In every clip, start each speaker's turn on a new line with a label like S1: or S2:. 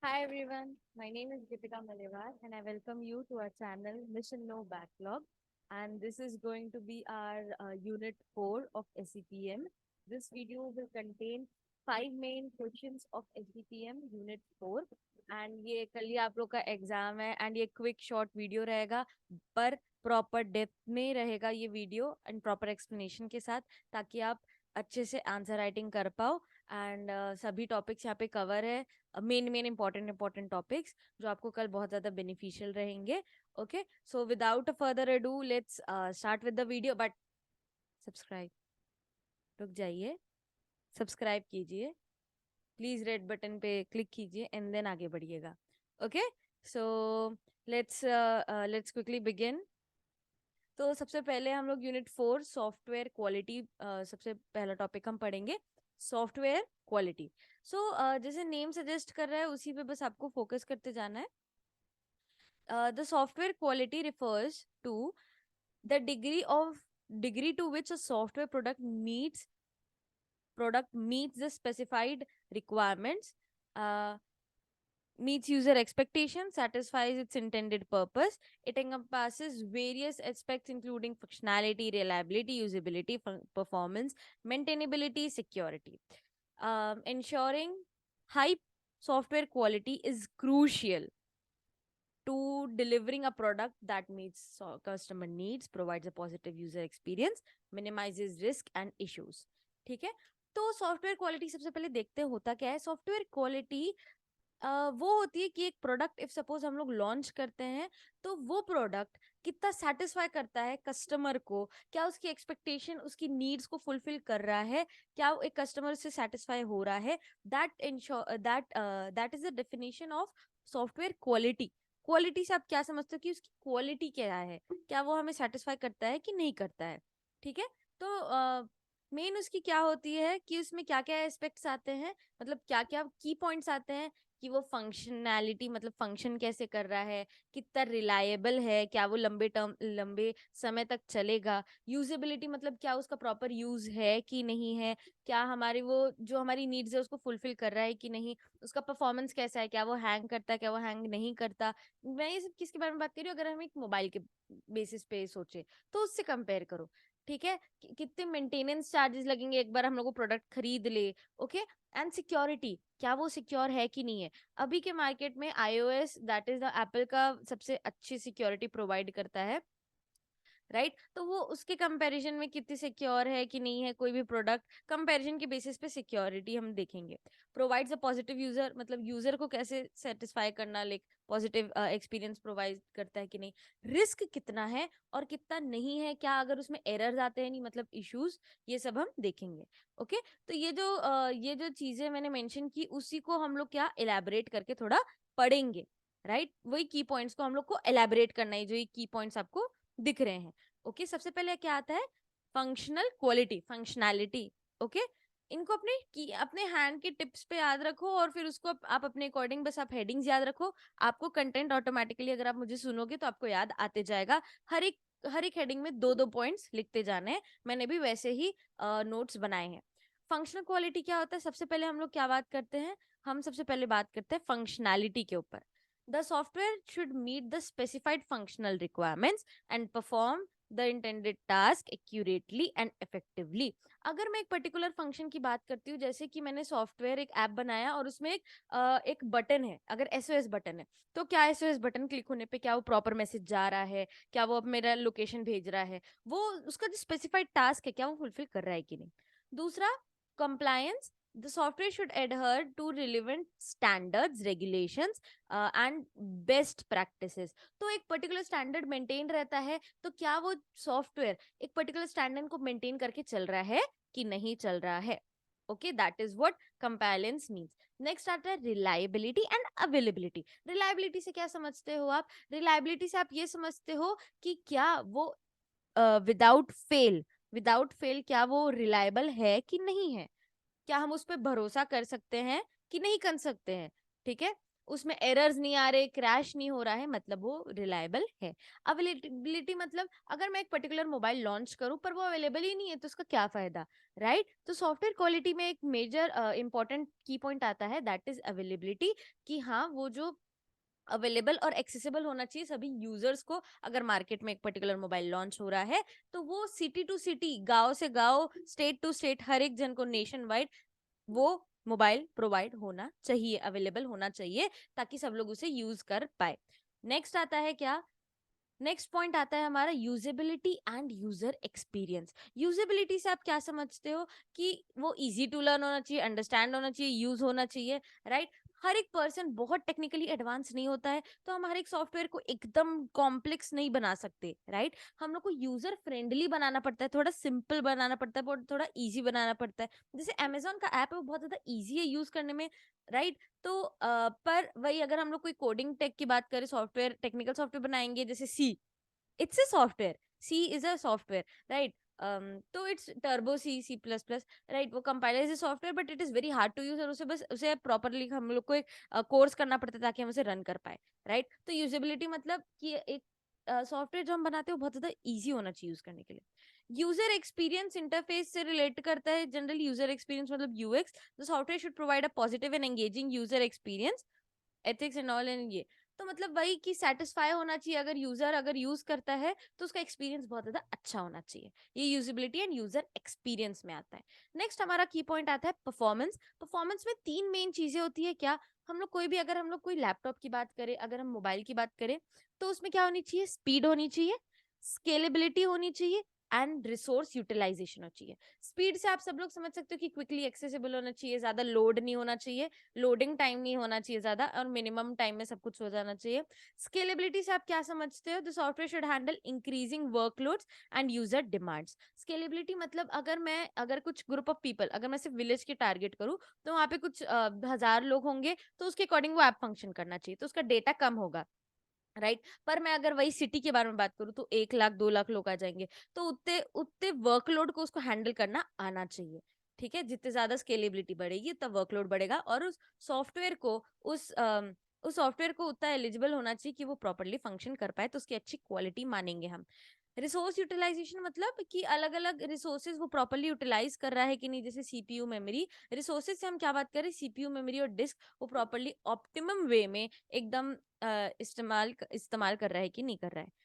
S1: Hi everyone, my name is Deepika Malevar and I welcome you to our channel Mission No Backlog, and this is going to be our unit 4 of SCPM. This video will contain 5 main questions of SCPM unit 4 and ये कल ही आप लोग का exam है and ये quick short video रहेगा पर proper depth में रहेगा ये वीडियो एंड प्रॉपर एक्सप्लेनेशन के साथ ताकि आप अच्छे से आंसर राइटिंग कर पाओ एंड सभी टॉपिक्स यहाँ पे कवर है मेन इंपॉर्टेंट टॉपिक्स जो आपको कल बहुत ज्यादा बेनिफिशियल रहेंगे. Okay, so without further ado let's start with the video. But subscribe, रुक जाइए, सब्सक्राइब कीजिए प्लीज, रेड बटन पे क्लिक कीजिए एंड देन आगे बढ़िएगा. Okay, so let's quickly begin. तो सबसे पहले हम लोग यूनिट 4 सॉफ्टवेयर क्वालिटी, सबसे पहला टॉपिक हम पढ़ेंगे सॉफ्टवेयर क्वालिटी. सो जैसे नेम सजेस्ट कर रहा है उसी पे बस आपको फोकस करते जाना है. The software quality refers to the degree to which a software product meets the specified requirements, uh, meets user expectations, satisfies its intended purpose. It encompasses various aspects including functionality, reliability, usability, performance, maintainability, security. Ensuring high software quality is crucial to delivering a product that meets customer needs, provides a positive user experience, minimizes risk and issues. ठीक है, तो software quality सबसे पहले देखते हैं होता क्या है. सॉफ्टवेयर क्वालिटी वो होती है कि एक प्रोडक्ट इफ सपोज हम लोग लॉन्च करते हैं तो वो प्रोडक्ट कितना सेटिस्फाई करता है कस्टमर को, क्या उसकी एक्सपेक्टेशन उसकी नीड्स को फुलफिल कर रहा है, क्या वो एक कस्टमर से सेटिस्फाई हो रहा है. That is the definition of software quality. Quality से आप क्या समझते हो कि उसकी क्वालिटी क्या है, क्या वो हमें सेटिस्फाई करता है कि नहीं करता है. ठीक है, तो मेन उसकी क्या होती है कि उसमें क्या क्या एस्पेक्ट्स आते हैं, मतलब क्या क्या की पॉइंट्स आते हैं कि वो फंक्शनैलिटी मतलब फंक्शन कैसे कर रहा है, कितना रिलायबल है, क्या वो लंबे समय तक चलेगा. यूजेबिलिटी मतलब क्या उसका प्रॉपर यूज है कि नहीं है, क्या हमारी वो जो हमारी नीड्स है उसको फुलफिल कर रहा है कि नहीं. उसका परफॉर्मेंस कैसा है, क्या वो हैंग करता है, क्या वो हैंग नहीं करता. मैं ये सब किसके बारे में बात कर रही हूँ, अगर हम एक मोबाइल के बेसिस पे सोचे तो उससे कंपेयर करो. ठीक है, कितने मेंटेनेंस चार्जेस लगेंगे एक बार हम लोग को प्रोडक्ट खरीद ले. ओके, एंड सिक्योरिटी, क्या वो सिक्योर है कि नहीं है. अभी के मार्केट में iOS that is the Apple का सबसे अच्छी सिक्योरिटी प्रोवाइड करता है, राइट. तो वो उसके कंपैरिजन में कितनी सिक्योर है कि नहीं है कोई भी प्रोडक्ट, कंपैरिजन के बेसिस पे सिक्योरिटी हम देखेंगे. प्रोवाइड्स अ पॉजिटिव यूजर मतलब यूजर को कैसे सेटिस्फाई करना, लाइक पॉजिटिव एक्सपीरियंस प्रोवाइड करता है कि नहीं. रिस्क कितना है और कितना नहीं है, क्या अगर उसमें एरर्स आते हैं नहीं मतलब इश्यूज, ये सब हम देखेंगे. ओके, तो ये जो चीजें मैंने मेंशन की उसी को हम लोग क्या इलेबोरेट करके थोड़ा पढ़ेंगे, राइट. वही की पॉइंट्स को हम लोग को एलेबोरेट करना है, जो ये की पॉइंट्स आपको दिख रहे हैं. ओके, सबसे पहले क्या आता है फंक्शनल क्वालिटी, फंक्शनैलिटी. ओके, इनको अपने हैंड के टिप्स पे याद रखो और फिर उसको आप अपने अकॉर्डिंग बस आप हेडिंग्स याद रखो. आपको कंटेंट ऑटोमेटिकली अगर आप मुझे सुनोगे तो आपको याद आते जाएगा. हर एक हेडिंग में दो दो पॉइंट्स लिखते जाने हैं. मैंने भी वैसे ही नोट्स बनाए हैं. फंक्शनल क्वालिटी क्या होता है, सबसे पहले हम लोग क्या बात करते हैं, हम सबसे पहले बात करते हैं फंक्शनैलिटी के ऊपर. The software should meet the specified functional requirements and perform the intended task accurately and effectively. अगर मैं एक पर्टिकुलर फंक्शन की बात करती हूँ, जैसे कि मैंने सॉफ्टवेयर एक ऐप बनाया और उसमें एक बटन है, अगर एसओएस बटन है, तो क्या एसओएस बटन क्लिक होने पे क्या वो प्रॉपर मैसेज जा रहा है, क्या वो अब मेरा लोकेशन भेज रहा है, वो उसका जो स्पेसिफाइड टास्क है क्या वो फुलफिल कर रहा है कि नहीं. दूसरा, compliance. The software should adhere to relevant standards, regulations and best practices. तो एक पर्टिकुलर स्टैंडर्ड मेंटेन रहता है, तो क्या वो सॉफ्टवेयर एक पर्टिकुलर स्टैंडर्ड को मेंटेन करके चल रहा है कि नहीं चल रहा है. Okay, that is what compliance means. Next आता है रिलायबिलिटी एंड अवेलेबिलिटी. रिलायबिलिटी से क्या समझते हो आप, रिलायबिलिटी से आप ये समझते हो कि क्या वो विदाउट फेल क्या वो रिलायबल है कि नहीं है, क्या हम उस पर भरोसा कर सकते हैं कि नहीं कर सकते हैं. ठीक है, उसमें एरर्स नहीं आ रहे, क्रैश नहीं हो रहा है, मतलब वो रिलायबल है। अवेलेबिलिटी मतलब अगर मैं एक पर्टिकुलर मोबाइल लॉन्च करूं पर वो अवेलेबल ही नहीं है तो उसका क्या फायदा, राइट? तो सॉफ्टवेयर क्वालिटी में एक मेजर इंपॉर्टेंट की पॉइंट आता है, दैट इज अवेलेबिलिटी, कि हाँ वो जो अवेलेबल और एक्सेसिबल होना चाहिए सभी यूजर्स को। अगर मार्केट में एक पर्टिकुलर मोबाइल लॉन्च हो रहा है तो वो सिटी टू सिटी, गांव से गांव, स्टेट टू स्टेट, हर एक जन को नेशन वाइड वो मोबाइल प्रोवाइड होना चाहिए, अवेलेबल होना चाहिए, ताकि सब लोग उसे यूज कर पाए। नेक्स्ट आता है क्या? नेक्स्ट पॉइंट आता है हमारा usability and user experience. Usability से आप क्या समझते हो? कि वो इजी टू लर्न होना चाहिए, अंडरस्टैंड होना चाहिए, यूज होना चाहिए, राइट? हर एक पर्सन बहुत टेक्निकली एडवांस नहीं होता है, तो हम हर एक सॉफ्टवेयर को एकदम कॉम्प्लेक्स नहीं बना सकते, राइट? हम लोग को यूजर फ्रेंडली बनाना पड़ता है, थोड़ा सिंपल बनाना पड़ता है, थोड़ा इजी बनाना पड़ता है। जैसे अमेजोन का ऐप है, वो बहुत ज्यादा इजी है यूज करने में, राइट? तो पर वही अगर हम लोग कोई कोडिंग टेक की बात करें, सॉफ्टवेयर, टेक्निकल सॉफ्टवेयर बनाएंगे, जैसे C, it's a software, c is a software, right? तो it's turbo C, C plus plus, right? वो compiler is a software but it is very hard to use, और उसे बस उसे प्रॉपरली हम लोग को एक कोर्स करना पड़ता है ताकि हम उसे रन कर पाए, राइट? तो यूजेबिलिटी मतलब कि एक सॉफ्टवेयर जो हम बनाते हैं वो बहुत ज्यादा इजी होना चाहिए यूज करने के लिए। यूजर एक्सपीरियंस इंटरफेस से रिलेट करता है जनरली, यूजर एक्सपीरियंस मतलब UX. The software should provide a positive and engaging user experience, ethics and all and ये। तो मतलब वही कि सेटिस्फाई होना चाहिए, अगर यूजर अगर यूज करता है तो उसका एक्सपीरियंस बहुत ज्यादा अच्छा होना चाहिए। ये यूजिबिलिटी एंड यूजर एक्सपीरियंस में आता है। नेक्स्ट हमारा की पॉइंट आता है परफॉर्मेंस। परफॉर्मेंस में तीन मेन चीजें होती है क्या? हम लोग कोई भी, अगर हम लोग कोई लैपटॉप की बात करें, अगर हम मोबाइल की बात करें, तो उसमें क्या होनी चाहिए? स्पीड होनी चाहिए, स्केलेबिलिटी होनी चाहिए, एंड रिसोर्स यूटिलाइजेशन होनी चाहिए। स्पीड से आप सब लोग समझ सकते हो कि क्विकली एक्सेसिबल होना चाहिए, ज्यादा लोड नहीं होना चाहिए, लोडिंग टाइम नहीं होना चाहिए ज्यादा, और मिनिमम टाइम में सब कुछ हो जाना चाहिए। स्केलेबिलिटी से आप क्या समझते हो? The software should handle increasing workloads and user demands. Scalability मतलब अगर कुछ ग्रुप ऑफ पीपल, अगर मैं सिर्फ विलेज की टारगेट करूं, तो वहां पे कुछ हजार लोग होंगे, तो उसके अकॉर्डिंग वो ऐप फंक्शन करना चाहिए, तो उसका डेटा कम होगा, राइट? पर मैं अगर वही सिटी के बारे में बात करूँ तो 1 लाख 2 लाख लोग आ जाएंगे, तो उतने उतने वर्कलोड को उसको हैंडल करना आना चाहिए, ठीक है? जितने ज्यादा स्केलेबिलिटी बढ़ेगी तब वर्कलोड बढ़ेगा, और सॉफ्टवेयर को उस उस सॉफ्टवेयर को उतना एलिजिबल होना चाहिए कि वो प्रॉपरली फंक्शन कर पाए, तो उसकी अच्छी क्वालिटी मानेंगे हम। रिसोर्स यूटिलाइजेशन मतलब कि अलग अलग रिसोर्सेज वो प्रॉपरली यूटिलाइज कर रहा है कि नहीं, जैसे सीपीयू मेमोरी। रिसोर्सेज से हम क्या बात करें? सीपीयू मेमोरी और डिस्क, वो प्रॉपरली ऑप्टिमम वे में एकदम इस्तेमाल कर रहा है कि नहीं कर रहा है।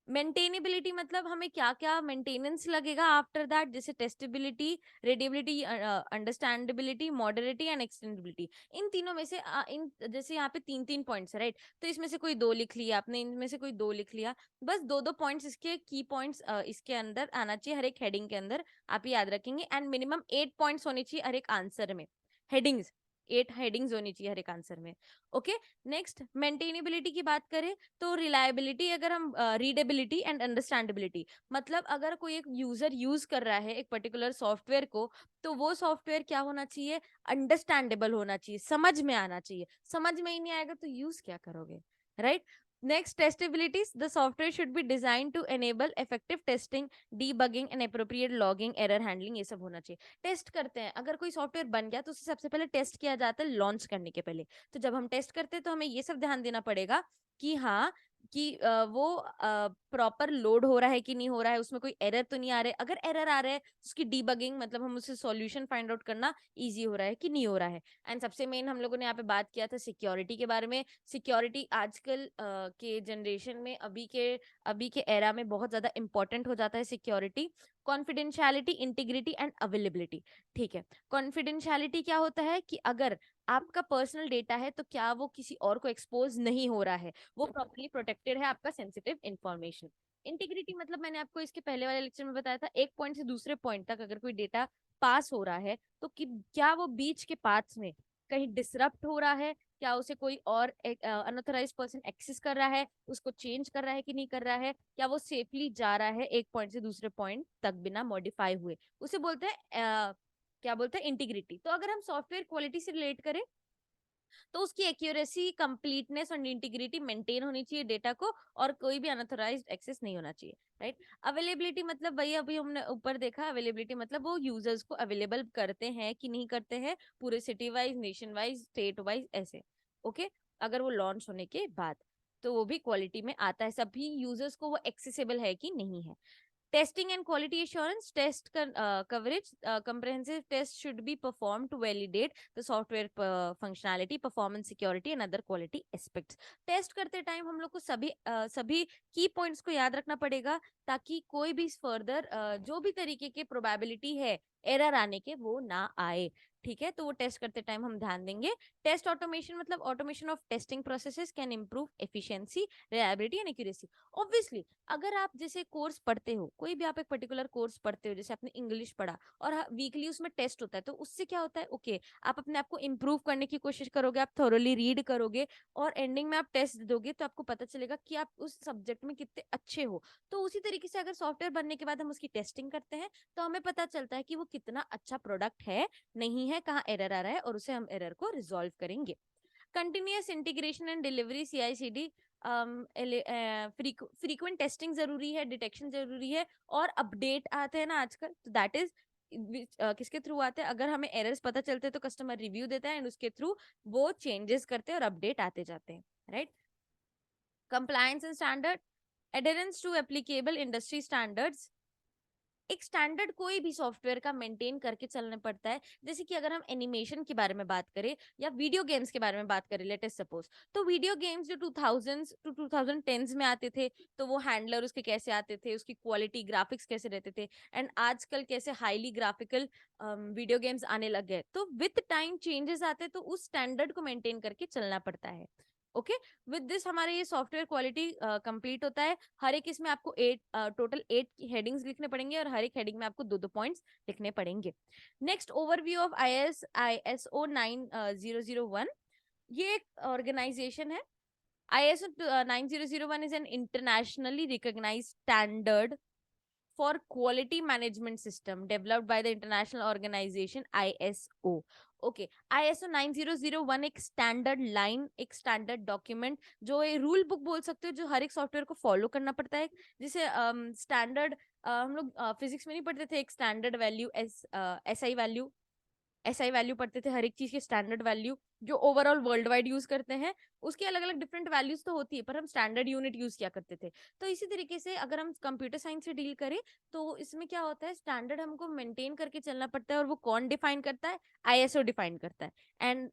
S1: मेंटेनेबिलिटी मतलब हमें क्या क्या मेंटेनेंस लगेगा आफ्टर दैट, जैसे टेस्टेबिलिटी, रेडिएबिलिटी, अंडरस्टैंडेबिलिटी, मॉडरेटिटी एंड एक्सटेंडेबिलिटी। इन तीनों में से इन जैसे यहाँ पे तीन तीन पॉइंट्स है, राइट? तो इसमें से कोई दो लिख लिया आपने, इनमें से कोई दो लिख लिया, बस दो दो पॉइंट्स इसके की पॉइंट्स इसके अंदर आना चाहिए, हर एक हेडिंग के अंदर आप याद रखेंगे। एंड मिनिमम 8 पॉइंट्स होने चाहिए हर एक आंसर में, हेडिंग्स, 8 हेडिंग्स होनी चाहिए हर एक आंसर में। ओके, नेक्स्ट मेंटेनेबिलिटी की बात करें तो रिलायबिलिटी, अगर हम रीडेबिलिटी एंड अंडरस्टैंडेबिलिटी, मतलब अगर कोई एक यूजर यूज कर रहा है एक पर्टिकुलर सॉफ्टवेयर को, तो वो सॉफ्टवेयर क्या होना चाहिए? अंडरस्टैंडेबल होना चाहिए, समझ में आना चाहिए। समझ में ही नहीं आएगा तो यूज क्या करोगे, right? Next testabilities, the software should be design to enable effective testing, debugging and appropriate logging, error handling, ये सब होना चाहिए। टेस्ट करते हैं, अगर कोई सॉफ्टवेयर बन गया तो उसे सबसे पहले टेस्ट किया जाता है लॉन्च करने के पहले। तो जब हम टेस्ट करते हैं तो हमें ये सब ध्यान देना पड़ेगा कि हाँ, कि वो प्रॉपर लोड हो रहा है कि नहीं हो रहा है, उसमें कोई एरर तो नहीं आ रहा है। अगर एरर आ रहा है तो उसकी डीबगिंग, मतलब हम उससे सॉल्यूशन फाइंड आउट करना इजी हो रहा है कि नहीं हो रहा है। एंड सबसे मेन हम लोगों ने यहाँ पे बात किया था सिक्योरिटी के बारे में। सिक्योरिटी आजकल के जनरेशन में, अभी के एरा में बहुत ज्यादा इंपॉर्टेंट हो जाता है security. Confidentiality, integrity and availability, ठीक है? कॉन्फिडेंशियलिटी क्या होता है? कि अगर आपका पर्सनल डेटा है तो क्या वो किसी और को एक्सपोज नहीं हो रहा है, वो प्रॉपर्ली प्रोटेक्टेड है, आपका सेंसिटिव इंफॉर्मेशन। इंटीग्रिटी मतलब मैंने आपको इसके पहले वाले लेक्चर में बताया था, एक पॉइंट से दूसरे पॉइंट तक अगर कोई डेटा पास हो रहा है तो क्या वो बीच के पाथ्स में कहीं डिसरप्ट हो रहा है, क्या उसे कोई और अनऑथराइज्ड पर्सन एक्सेस कर रहा है, उसको चेंज कर रहा है कि नहीं कर रहा है, क्या वो सेफली जा रहा है एक पॉइंट से दूसरे पॉइंट तक बिना मॉडिफाई हुए, उसे बोलते हैं क्या बोलते हैं? इंटीग्रिटी। तो अगर हम सॉफ्टवेयर क्वालिटी से रिलेट करें तो उसकी एक्यूरेसी, कंप्लीटनेस और इंटीग्रिटी मेंटेन होनी चाहिए डेटा को, और कोई भी अनऑथराइज्ड एक्सेस नहीं होना चाहिए, राइट? अवेलेबिलिटी मतलब वही अभी हमने ऊपर देखा, अवेलेबिलिटी मतलब वो यूजर्स को अवेलेबल करते हैं कि नहीं करते हैं, पूरे city wise, nation wise, state wise, ऐसे। ओके, अगर वो लॉन्च होने के बाद, तो वो भी क्वालिटी में आता है, सभी यूजर्स को वो एक्सेसिबल है कि नहीं है। Testing and quality assurance test coverage comprehensive test should be performed to validate the software functionality, performance, security and other quality aspects. Test करते टाइम हम लोग को सभी की पॉइंट्स को याद रखना पड़ेगा, ताकि कोई भी फर्दर जो भी तरीके के प्रोबेबिलिटी है एरर आने के वो ना आए। ठीक है, तो वो टेस्ट करते टाइम हम ध्यान देंगे। टेस्ट ऑटोमेशन मतलब automation of testing processes can improve efficiency, reliability and accuracy. Obviously अगर आप जैसे कोर्स पढ़ते हो, कोई भी आप एक पर्टिकुलर कोर्स पढ़ते हो, जैसे आपने इंग्लिश पढ़ा और वीकली उसमें टेस्ट होता है, तो उससे क्या होता है, ओके आप अपने आप को इम्प्रूव करने की कोशिश करोगे, आप थोरोली रीड करोगे और एंडिंग में आप टेस्ट दोगे, तो आपको पता चलेगा कि आप उस सब्जेक्ट में कितने अच्छे हो। तो उसी तरीके से अगर सॉफ्टवेयर बनने के बाद हम उसकी टेस्टिंग करते हैं, तो हमें पता चलता है कि वो कितना अच्छा प्रोडक्ट है, नहीं है, कहाँ एरर आ रहा है, और उसे हम एरर को रिजॉल्व करेंगे। Continuous integration and delivery, CI/CD, frequent testing जरूरी है, डिटेक्शन जरूरी है, और अपडेट आते हैं ना आजकल, तो दैट इज किसके थ्रू आते हैं, अगर हमें एरर्स पता चलते हैं तो कस्टमर रिव्यू देता है एंड उसके थ्रू वो चेंजेस करते हैं और अपडेट आते जाते हैं, right. Compliance and standard, adherence to applicable industry standards. एक स्टैंडर्ड कोई भी सॉफ्टवेयर का मेंटेन करके चलना पड़ता है। जैसे कि अगर हम एनिमेशन के बारे में बात करें या वीडियो गेम्स के बारे में बात करें, लेटेस्ट सपोज, तो वीडियो गेम्स जो 2000s टू 2010s में आते थे, तो वो हैंडलर उसके कैसे आते थे, उसकी क्वालिटी ग्राफिक्स कैसे रहते थे, एंड आजकल कैसे हाईली ग्राफिकल वीडियो गेम्स आने लग गए, तो विथ टाइम चेंजेस आते हैं, तो उस स्टैंडर्ड को मेंटेन करके चलना पड़ता है। ओके, विद दिस हमारे ये सॉफ्टवेयर क्वालिटी कंप्लीट होता है। हर एक इसमें आपको टोटल 8 हेडिंग्स लिखने पड़ेंगे और हर एक हेडिंग में आपको 2-2 पॉइंट्स लिखने पड़ेंगे। Next, overview of ISO 9001। ये एक ऑर्गेनाइजेशन है। ISO 9001 is an internationally recognized standard for quality management system developed by the international organization ISO. Okay, ISO 9001 एक स्टैंडर्ड लाइन, एक स्टैंडर्ड डॉक्यूमेंट, जो ये रूल बुक बोल सकते हो, जो हर एक सॉफ्टवेयर को फॉलो करना पड़ता है। जिसे स्टैंडर्ड हम लोग फिजिक्स में नहीं पढ़ते थे, एक स्टैंडर्ड वैल्यू, SI वैल्यू पढ़ते थे, हर एक चीज के स्टैंडर्ड वैल्यू जो ओवरऑल वर्ल्ड वाइड यूज करते हैं, उसकी अलग अलग डिफरेंट वैल्यूज तो होती है, पर हम स्टैंडर्ड यूनिट यूज किया करते थे। तो इसी तरीके से अगर हम कंप्यूटर साइंस से डील करें, तो इसमें क्या होता है, स्टैंडर्ड हमको मेंटेन करके चलना पड़ता है, और वो कौन डिफाइन करता है, ISO डिफाइन करता है, एंड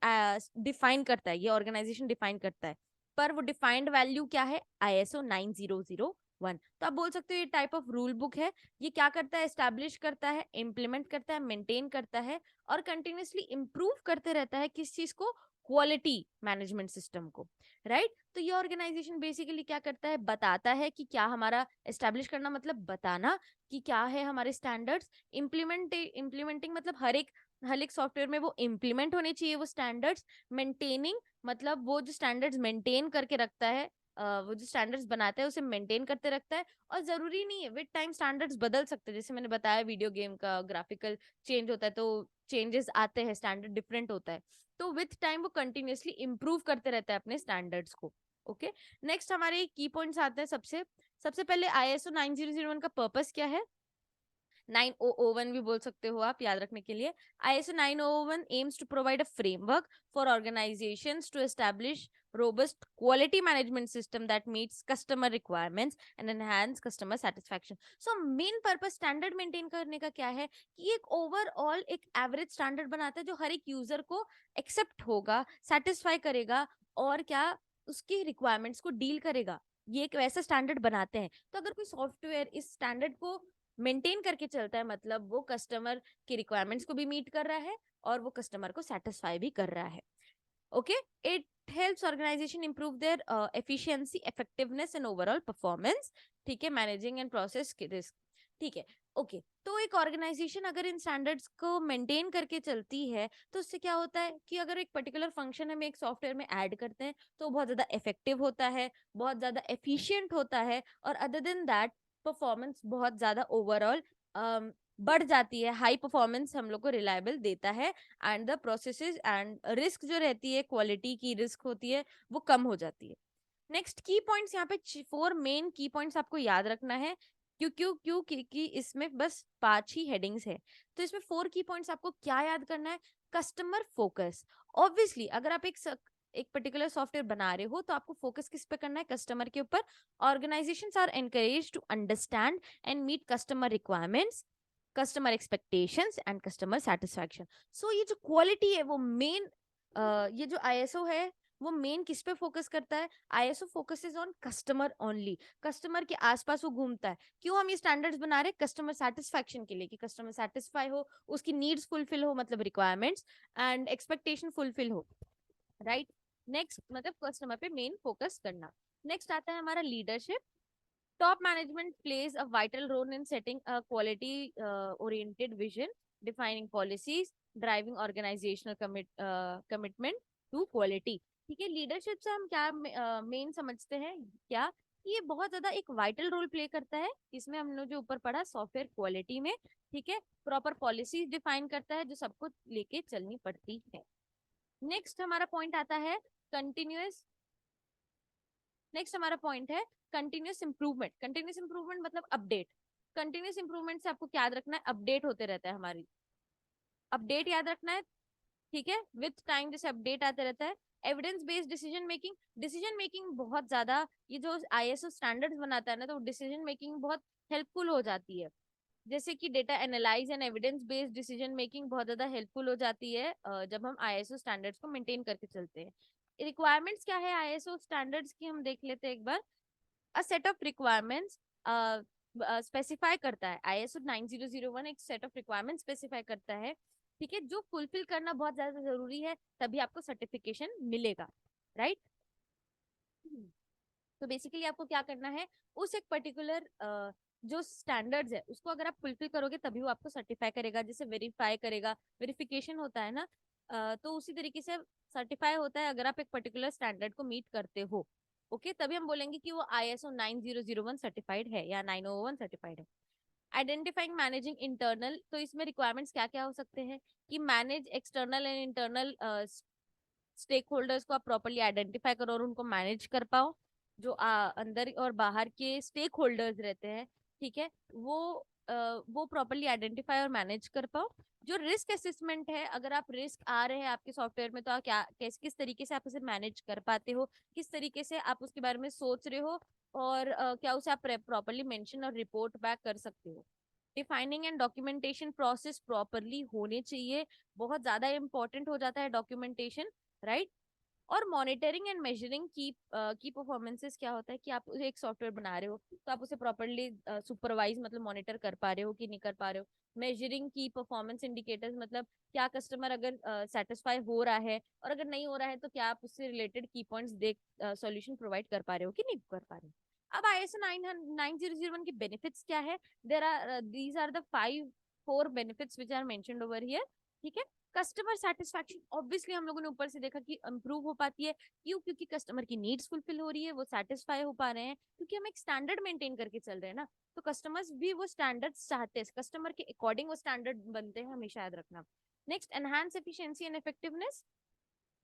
S1: डिफाइन करता है, ये ऑर्गेनाइजेशन डिफाइन करता है। पर वो डिफाइंड वैल्यू क्या है, ISO 9001। तो आप बोल सकते हो ये टाइप ऑफ रूल बुक है। ये क्या करता है, एस्टैब्लिश करता है, इम्प्लीमेंट करता है, मेंटेन करता है, और कंटिन्यूअसली इंप्रूव करते रहता है किस चीज को, क्वालिटी मैनेजमेंट सिस्टम को, राइट। तो ये ऑर्गेनाइजेशन बेसिकली क्या करता है, बताता है कि क्या हमारा, एस्टैब्लिश करना मतलब बताना कि क्या है हमारे स्टैंडर्ड्स, इम्प्लीमेंटिंग मतलब हर एक सॉफ्टवेयर में वो इम्प्लीमेंट होने चाहिए वो स्टैंडर्ड्स, मेंटेनिंग मतलब वो जो स्टैंडर्ड्स मेंटेन करके रखता है, वो जो स्टैंडर्ड्स बनाता है उसे मेंटेन करते रखता है। और जरूरी नहीं है, विद टाइम स्टैंडर्ड्स बदल सकते हैं, जैसे मैंने बताया वीडियो गेम का ग्राफिकल चेंज होता है, तो चेंजेस आते हैं, स्टैंडर्ड डिफरेंट होता है, तो विथ टाइम वो कंटिन्यूअसली इंप्रूव करते रहता है अपने स्टैंडर्ड्स को। ओके, नेक्स्ट हमारे की पॉइंट्स आते हैं। सबसे सबसे पहले ISO 9001 का पर्पस क्या है, 9001 भी बोल सकते हो आप याद रखने के लिए। ISO 9001 aims to provide a framework for organizations to establish robust quality management system that meets customer requirements and enhance customer satisfaction. So main purpose standard maintain करने का क्या है कि एक ओवरऑल एक एवरेज स्टैंडर्ड बनाता है जो हर एक यूजर को एक्सेप्ट होगा, सेटिस्फाई करेगा, और क्या उसकी रिक्वायरमेंट्स को डील करेगा। ये एक वैसा स्टैंडर्ड बनाते हैं। तो अगर कोई सॉफ्टवेयर इस स्टैंडर्ड को मेंटेन करके चलता है, मतलब वो कस्टमर की रिक्वायरमेंट्स को भी मीट कर रहा है और वो कस्टमर को सेटिस्फाई भी कर रहा है। Okay, it helps organization improve their efficiency, effectiveness and overall performance. ठीक है, मैनेजिंग एंड प्रोसेस के रिस्क। ठीक है, ओके, तो एक ऑर्गेनाइजेशन अगर इन स्टैंडर्ड्स को मेंटेन करके चलती है, तो उससे क्या होता है कि अगर एक पर्टिकुलर फंक्शन हम एक सॉफ्टवेयर में ऐड करते हैं, तो बहुत ज्यादा इफेक्टिव होता है, बहुत ज्यादा एफिशिएंट होता है, और अदर देन दैट परफॉर्मेंस बहुत ज्यादा ओवरऑल बढ़ जाती है, हाई परफॉर्मेंस हम लोग को रिलायबल देता है, and the processes and risk जो रहती है, क्वालिटी की रिस्क होती है, वो कम हो जाती है। नेक्स्ट की पॉइंट्स, यहाँ पे 4 मेन की पॉइंट्स आपको याद रखना है। क्यों क्यों क्यों कि इसमें बस 5 ही हेडिंग्स है, तो इसमें 4 की पॉइंट्स आपको क्या याद करना है, कस्टमर फोकस। ऑब्वियसली अगर आप एक पर्टिकुलर सॉफ्टवेयर बना रहे हो तो आपको फोकस किस पे करना है, कस्टमर के ऊपर। Organisations are encourage to understand and meet customer requirements, customer expectations and customer satisfaction. So ये जो क्वालिटी है वो मेन, ये जो आईएसओ है वो मेन किस पे फोकस करता है, ISO focuses on customer only, customer के आसपास वो घूमता है। क्यों हम ये स्टैंडर्ड्स बना रहे हैं, कस्टमर सेटिस्फैक्शन के लिए, कि कस्टमर सेटिस्फाई हो, उसकी नीड्स फुलफिल हो, मतलब रिक्वायरमेंट्स एंड एक्सपेक्टेशन फुलफिल हो, राइट। नेक्स्ट मतलब कस्टमर पे मेन फोकस करना। नेक्स्ट आता है हमारा leadership. Top management plays a vital role in setting a quality oriented vision, defining policies, driving organizational commitment to quality। ठीक है, लीडरशिप से हम क्या मेन समझते हैं, क्या कि ये बहुत ज्यादा एक वाइटल रोल प्ले करता है इसमें, हमने जो ऊपर पढ़ा सॉफ्टवेयर क्वालिटी में। ठीक है, प्रॉपर पॉलिसी डिफाइन करता है जो सबको लेके चलनी पड़ती है। नेक्स्ट हमारा पॉइंट आता है कंटिन्यूअस। नेक्स्ट हमारा पॉइंट है कंटिन्यूअस इंप्रूवमेंट। कंटिन्यूअस इंप्रूवमेंट मतलब अपडेट। कंटिन्यूअस इंप्रूवमेंट से आपको क्या याद रखना है, अपडेट होते रहता है, हमारी अपडेट याद रखना है। ठीक है, विथ टाइम जैसे अपडेट आते रहता है। Evidence based decision making. Decision making बहुत ज्यादा, ये जो आईएसओ स्टैंडर्ड्स बनाता है ना, तो डिसीजन मेकिंग बहुत हेल्पफुल हो जाती है। जैसे कि data analyse and evidence based decision making बहुत ज्यादा हेल्पफुल हो जाती है जब हम आईएसओ स्टैंडर्ड्स को मेंटेन करके चलते हैं। रिक्वायरमेंट्स क्या है आईएसओ स्टैंडर्ड्स की, हम देख लेते हैं एक बार। A set of requirements specify करता है, आईएसओ 9001 एक सेट ऑफ रिक्वायरमेंट स्पेसिफाई करता है। ठीक है, जो फुलफिल करना बहुत ज्यादा जरूरी है, तभी आपको सर्टिफिकेशन मिलेगा, राइट। तो बेसिकली आपको क्या करना है, उस एक पर्टिकुलर जो स्टैंडर्ड्स है उसको अगर आप फुलफिल करोगे तभी वो आपको सर्टिफाई करेगा। जैसे वेरीफाई करेगा, वेरिफिकेशन होता है ना, तो उसी तरीके से सर्टिफाई होता है अगर आप एक पर्टिकुलर स्टैंडर्ड को मीट करते हो। ओके, तभी हम बोलेंगे कि वो आईएसओ 9001 सर्टिफाइड है या 901 सर्टिफाइड है। आइडेंटिफाइंग मैनेजिंग इंटरनल, तो इसमें रिक्वायरमेंट्स क्या क्या हो सकते हैं कि manage external and internal stakeholders को आप प्रॉपरली आइडेंटिफाई करो और उनको मैनेज कर पाओ। जो अंदर और बाहर के स्टेक होल्डर्स रहते हैं, ठीक है, वो प्रॉपरली आइडेंटिफाई और मैनेज कर पाओ। जो रिस्क असेसमेंट है, अगर आप रिस्क आ रहे हैं आपके सॉफ्टवेयर में तो आप क्या किस तरीके से आप उसे मैनेज कर पाते हो, किस तरीके से आप उसके बारे में सोच रहे हो, और क्या उसे आप प्रॉपरली मेंशन और रिपोर्ट बैक कर सकते हो। Defining and documentation process properly होने चाहिए, बहुत ज्यादा इंपॉर्टेंट हो जाता है डॉक्यूमेंटेशन, राइट। और मॉनिटरिंग एंड मेजरिंग की परफॉर्मेंसेस, क्या होता है कि आप एक सॉफ्टवेयर बना रहे हो तो आप उसे प्रॉपरली सुपरवाइज मतलब मॉनिटर कर पा रहे हो कि नहीं कर पा रहे हो। मेजरिंग की परफॉर्मेंस इंडिकेटर्स मतलब क्या कस्टमर अगर सेटिस्फाई हो रहा है, और अगर नहीं हो रहा है तो क्या आप उससे रिलेटेड की पॉइंट्स देख सॉल्यूशन प्रोवाइड कर पा रहे हो कि नहीं कर पा रहे हो। अब आईएसओ 9001 के बेनिफिट्स क्या है, there are these are the 4 benefits which are mentioned over here. ठीक है, कस्टमर सेटिस्फैक्शन, ऑब्वियसली हम लोगों ने ऊपर से देखा कि इंप्रूव हो पाती है। क्यों, क्योंकि कस्टमर की नीड्स फुलफिल हो रही है, वो सेटिस्फाई हो पा रहे हैं, क्योंकि हम एक स्टैंडर्ड मेंटेन करके चल रहे हैं ना। तो कस्टमर्स भी वो स्टैंडर्ड्स चाहते हैं, कस्टमर के अकॉर्डिंग वो स्टैंडर्ड बनते हैं, हमेशा याद रखना। Next, enhance efficiency and effectiveness.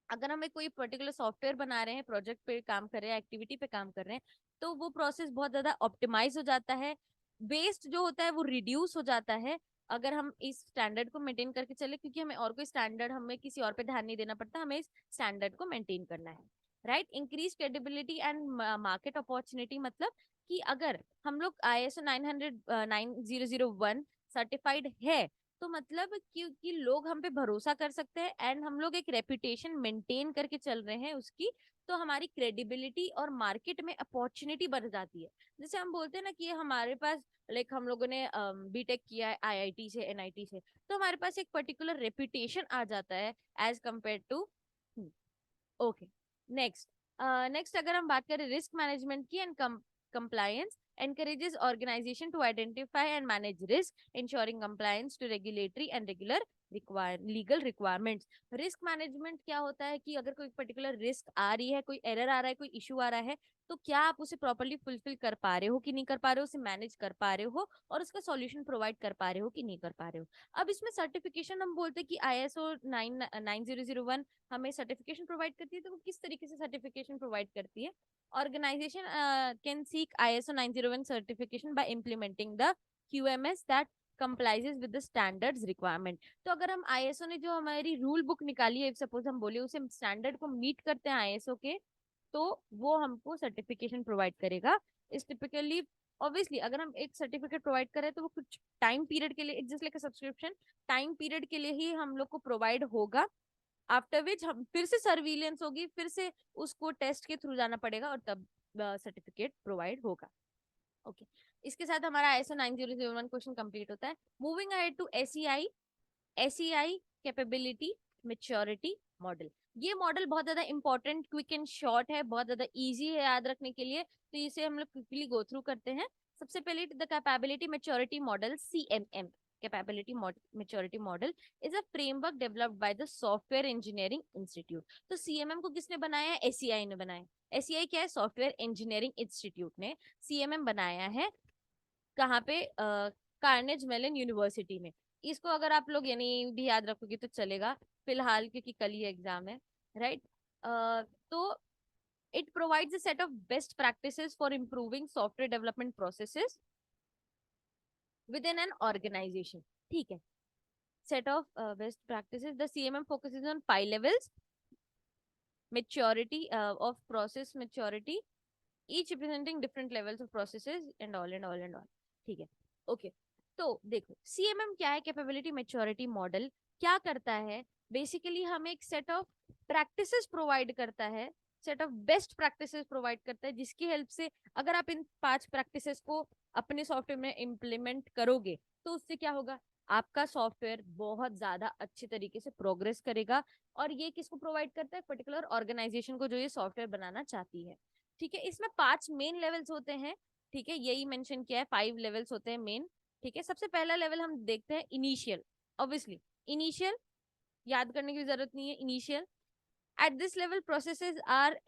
S1: अगर हम एक कोई पर्टिकुलर सॉफ्टवेयर बना रहे हैं, प्रोजेक्ट पे काम कर रहे हैं, एक्टिविटी पे काम कर रहे हैं, तो वो प्रोसेस बहुत ज्यादा ऑप्टिमाइज हो जाता है। वेस्ट जो होता है वो रिड्यूस हो जाता है अगर हम इस स्टैंडर्ड को मेंटेन करके चले, क्योंकि हमें और कोई स्टैंडर्ड, हमें किसी और पे ध्यान नहीं देना पड़ता, हमें इस स्टैंडर्ड को मेंटेन करना है, right. Increase credibility and market opportunity, मतलब कि अगर हम लोग आईएसओ 9001 सर्टिफाइड है तो मतलब क्योंकि लोग हम पे भरोसा कर सकते हैं एंड हम लोग एक रेपुटेशन मेंटेन करके चल रहे हैं उसकी, तो हमारी क्रेडिबिलिटी और मार्केट में अपॉर्चुनिटी बढ़ जाती है। जैसे हम बोलते हैं ना कि हमारे पास, लाइक हम लोगों ने बीटेक किया है आईआईटी से, एनआईटी से, तो हमारे पास एक पर्टिकुलर रेपुटेशन आ जाता है as compare to. Okay, next. Next अगर हम बात करें रिस्क मैनेजमेंट की and compliance encourages organization to identify and manage risk, ensuring compliance to regulatory and legal requirements। Risk management क्या होता है कि अगर कोई पर्टिकुलर रिस्क आ रही है, कोई एरर आ रहा है, कोई इशू आ रहा है, तो क्या आप उसे प्रॉपरली फुलफिल कर पा रहे हो कि नहीं कर पा रहे हो, उसे मैनेज कर पा रहे हो और उसका सॉल्यूशन प्रोवाइड कर पा रहे हो कि नहीं कर पा रहे हो। अब इसमें सर्टिफिकेशन हम बोलते हैं कि आईएसओ 9001 हमें सर्टिफिकेशन प्रोवाइड करती है, तो वो किस तरीके से सर्टिफिकेशन प्रोवाइड करती है। Organization can seek ISO 9001 certification by implementing the QMS that complies with the standards requirement। तो अगर हम आईएसओ ने जो हमारी रूल बुक निकाली है, सपोज हम बोले उसे स्टैंडर्ड को मीट करते हैं आईएसओ के, तो वो हमको सर्टिफिकेशन प्रोवाइड करेगा। इस टिपिकली ऑब्वियसली अगर हम एक सर्टिफिकेट प्रोवाइड करें तो वो कुछ टाइम पीरियड के लिए, just like subscription, time period के लिए ही हम लोग को प्रोवाइड होगा। आफ्टर विच हम फिर से सर्विलेंस होगी, फिर से उसको टेस्ट के थ्रू जाना पड़ेगा और तब सर्टिफिकेट प्रोवाइड होगा। ओके, इसके साथ हमारा ISO 9001 क्वेश्चन कंप्लीट होता है। Moving ahead to SEI. SEI capability maturity model. ये मॉडल बहुत ज्यादा इंपॉर्टेंट, क्विक एंड शॉर्ट है, बहुत ज्यादा इजी है याद रखने के लिए, तो इसे हम लोग क्विकली गो थ्रू करते हैं। सबसे पहले the capability maturity model, CMM, capability maturity model is a framework developed by the software engineering institute. तो CMM को किसने बनाया है? एसईआई ने बनाया। एसईआई क्या है? सॉफ्टवेयर इंजीनियरिंग इंस्टीट्यूट ने CMM बनाया है। कहाँ पे? कार्नेज मेलन यूनिवर्सिटी में। इसको अगर आप लोग यानी भी याद रखोगे तो चलेगा फिलहाल, क्योंकि कल ही एग्जाम है, राइट। तो it provides a set of best practices for improving software development processes within an organization. ठीक है, set of best practices. The CMM focuses on 5 levels maturity of process maturity, each representing different levels of processes and all and all and all। ठीक है, okay. तो देखो CMM क्या है? Capability maturity model क्या करता है? बेसिकली हमें एक सेट ऑफ प्रैक्टिसेस प्रोवाइड करता है, set of best practices provide करता है, जिसकी हेल्प से अगर आप इन 5 प्रैक्टिसेस को अपने सॉफ्टवेयर में इम्प्लीमेंट करोगे तो उससे क्या होगा? आपका सॉफ्टवेयर बहुत ज्यादा अच्छे तरीके से प्रोग्रेस करेगा। और ये किसको प्रोवाइड करता है? पर्टिकुलर ऑर्गेनाइजेशन को जो ये सॉफ्टवेयर बनाना चाहती है। ठीक है, इसमें 5 मेन लेवल्स होते हैं। ठीक है, यही मेंशन किया है, 5 लेवल्स होते हैं मेन। ठीक है, सबसे पहला लेवल हम देखते हैं इनिशियल। ऑब्वियसली इनिशियल याद करने की जरूरत नहीं है। Initial, at this level processes are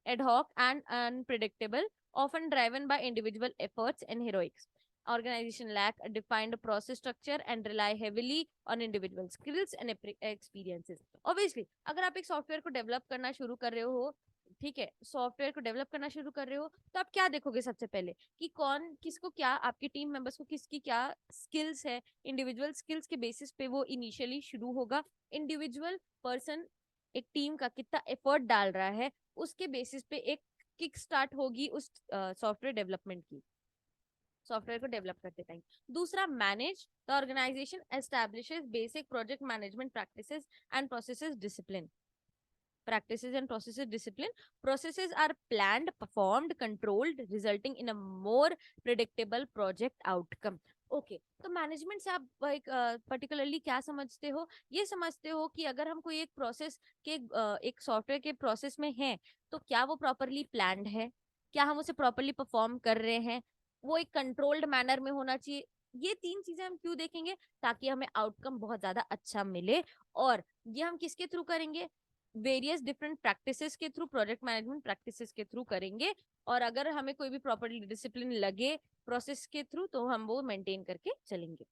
S1: ad hoc and unpredictable, often driven by individual efforts and heroics। Organization lack a defined process structure and rely heavily on individual skills and experiences। Obviously अगर आप एक software को develop करना शुरू कर रहे हो, ठीक है, सॉफ्टवेयर को डेवलप करना शुरू कर रहे हो, तो आप क्या देखोगे? सबसे पहले कि कौन किसको क्या, आपके टीम मेंबर्स को किसकी क्या स्किल्स है। इंडिविजुअल स्किल्स के बेसिस पे वो इनिशियली शुरू होगा। इंडिविजुअल पर्सन एक टीम का कितना एफर्ट डाल रहा है, उसके बेसिस पे एक किक स्टार्ट होगी उस सॉफ्टवेयर डेवलपमेंट की, सॉफ्टवेयर को डेवलप करते टाइम। दूसरा, manage. The organization establishes basic project management practices and processes discipline. Practices and processes discipline. Processes are planned, performed, controlled, resulting in a more predictable project outcome। Okay तो management से आप एक particularly क्या समझते हो? ये समझते हो कि अगर हम कोई एक प्रोसेस के एक सॉफ्टवेयर के प्रोसेस में हैं, तो क्या वो प्रॉपरली प्लान्ड है, क्या हम उसे प्रॉपरली परफॉर्म कर रहे हैं, वो एक कंट्रोल्ड मैनर में होना चाहिए। ये 3 चीजें हम क्यों देखेंगे? ताकि हमें आउटकम बहुत ज्यादा अच्छा मिले। और ये हम किसके थ्रू करेंगे? वेरियस डिफरेंट प्रैक्टिसेस के थ्रू, प्रोजेक्ट मैनेजमेंट प्रैक्टिसेस के थ्रू करेंगे। और अगर हमें कोई भी प्रॉपरली डिसिप्लिन लगे प्रोसेस के थ्रू, तो हम वो मेंटेन करके चलेंगे।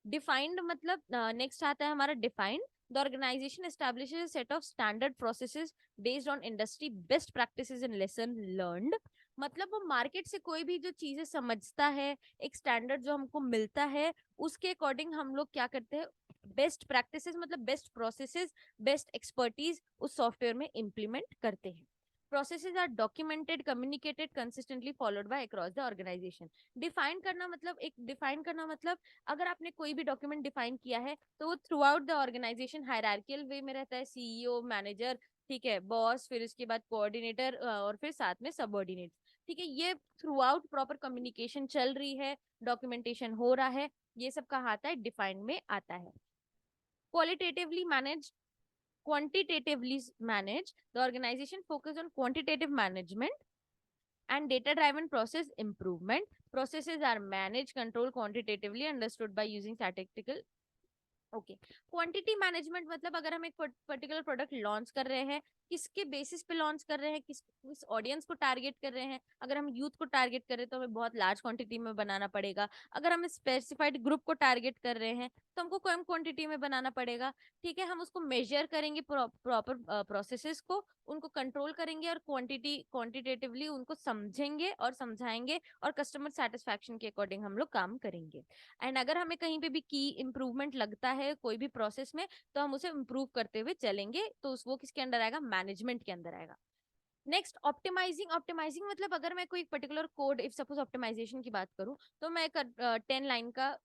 S1: डिफाइंड मतलब नेक्स्ट आता है हमारा defined. The organization establishes a set of standard processes based on industry best practices and lesson learned. मतलब वो मार्केट से कोई भी जो चीजें समझता है, एक स्टैंडर्ड जो हमको मिलता है, उसके अकॉर्डिंग हम लोग क्या करते हैं? बेस्ट प्रैक्टिसेस मतलब बेस्ट प्रोसेसेस, बेस्ट एक्सपर्टीज उस सॉफ्टवेयर में इम्प्लीमेंट करते हैं। Processes are documented, communicated, consistently followed by across the organization. Define करना मतलब अगर आपने कोई भी डॉक्यूमेंट डिफाइन किया है तो वो throughout the organisation hierarchical way में रहता है। सीईओ, मैनेजर, ठीक है, बॉस, फिर उसके बाद कोऑर्डिनेटर और फिर साथ में सबऑर्डिनेट। ठीक है, ये थ्रू आउट प्रॉपर कम्युनिकेशन चल रही है, डॉक्यूमेंटेशन हो रहा है, ये सब कहाँ आता है? डिफाइंड में आता है। Qualitatively manage, quantitatively manage, the organization focus on quantitative management and data driven process improvement. Processes are managed, controlled, quantitatively understood by using statistical okay, quantity management मतलब अगर हम एक पर्टिकुलर प्रोडक्ट लॉन्च कर रहे हैं, किसके बेसिस पे launch कर रहे हैं, किस ऑडियंस को टारगेट कर रहे हैं। अगर हम यूथ को टारगेट कर रहे हैं तो हमें बहुत लार्ज क्वांटिटी में बनाना पड़ेगा। अगर हम स्पेसिफाइड ग्रुप को टारगेट कर रहे हैं तो हमको कम क्वांटिटी में बनाना पड़ेगा। ठीक है, हम उसको मेजर करेंगे, प्रॉपर प्रोसेसेस को उनको कंट्रोल करेंगे, और क्वांटिटेटिवली उनको समझेंगे और समझाएंगे, और कस्टमर सेटिस्फैक्शन के अकॉर्डिंग हम लोग काम करेंगे। एंड अगर हमें कहीं पे भी की इम्प्रूवमेंट लगता है कोई भी प्रोसेस में, तो हम उसे इम्प्रूव करते हुए चलेंगे, तो वो किसके अंदर आएगा, मैनेजमेंट के अंदर आएगा। Next, optimising. ऑप्टिमाइजिंग मतलब अगर मैं कोई particular code, if suppose optimization की बात करूं, तो मैं 10 लाइन का,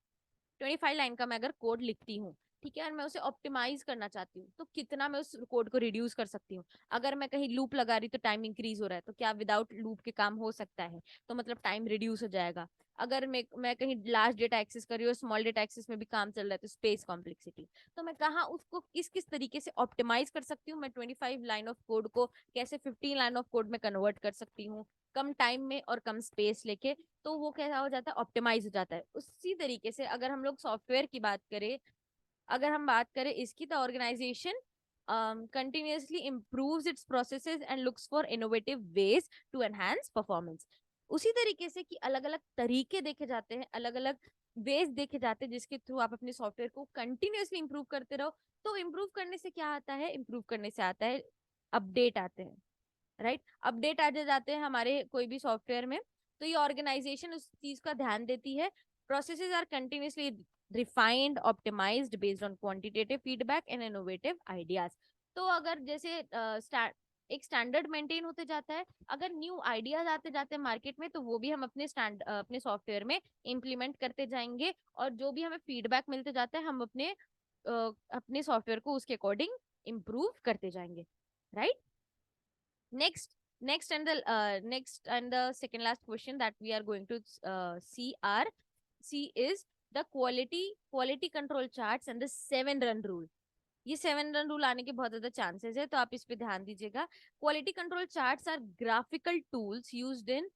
S1: 25 लाइन का मैं अगर कोड लिखती हूँ, ठीक है, और मैं उसे ऑप्टिमाइज करना चाहती हूँ, तो कितना मैं उस कोड को रिड्यूस कर सकती हूँ। अगर मैं कहीं लूप लगा रही तो टाइम इंक्रीज हो रहा है, तो क्या विदाउट लूप के काम हो सकता है, तो मतलब टाइम रिड्यूस हो जाएगा। अगर मैं कहीं लार्ज डेटा एक्सेस कर रही हूँ, स्मॉल डेटा एक्सेस में भी काम चल रहा है, तो स्पेस कॉम्प्लेक्सिटी, तो मैं कहाँ उसको किस किस तरीके से ऑप्टिमाइज कर सकती हूँ, मैं 25 लाइन ऑफ कोड को कैसे 15 लाइन ऑफ कोड में कन्वर्ट कर सकती हूँ, कम टाइम में और कम स्पेस लेके, तो वो कैसा हो जाता है, ऑप्टिमाइज हो जाता है। उसी तरीके से अगर हम लोग सॉफ्टवेयर की बात करें, अगर हम बात करें इसकी, तो organisation continuously improves its processes and looks for innovative ways to enhance performance। उसी तरीके से कि अलग अलग तरीके देखे जाते हैं, अलग अलग वेज देखे जाते हैं, जिसके थ्रू आप अपने सॉफ्टवेयर को कंटिन्यूअसली इंप्रूव करते रहो। तो इंप्रूव करने से क्या आता है, इंप्रूव करने से आता है अपडेट आते हैं, राइट। अपडेट आ जाते हैं हमारे कोई भी सॉफ्टवेयर में, तो ये ऑर्गेनाइजेशन उस चीज का ध्यान देती है। Processes are continuously refined, optimized based on quantitative feedback and innovative ideas. तो अगर जैसे एक स्टैंडर्ड मेंटेन होते जाता है, अगर न्यू आइडियाज आते जाते हैं मार्केट में, तो वो भी हम अपने सॉफ्टवेयर में इम्प्लीमेंट करते जाएंगे, और जो भी हमें फीडबैक मिलते जाता है, हम अपने सॉफ्टवेयर को उसके अकॉर्डिंग इम्प्रूव करते जाएंगे, right. Next, next and the second last question that we are going to see is the quality control charts and the 7 run rule। ये 7 run rule आने के बहुत ज्यादा चांसेस है, तो आप इस पे ध्यान दीजिएगा। Quality control charts are graphical tools used in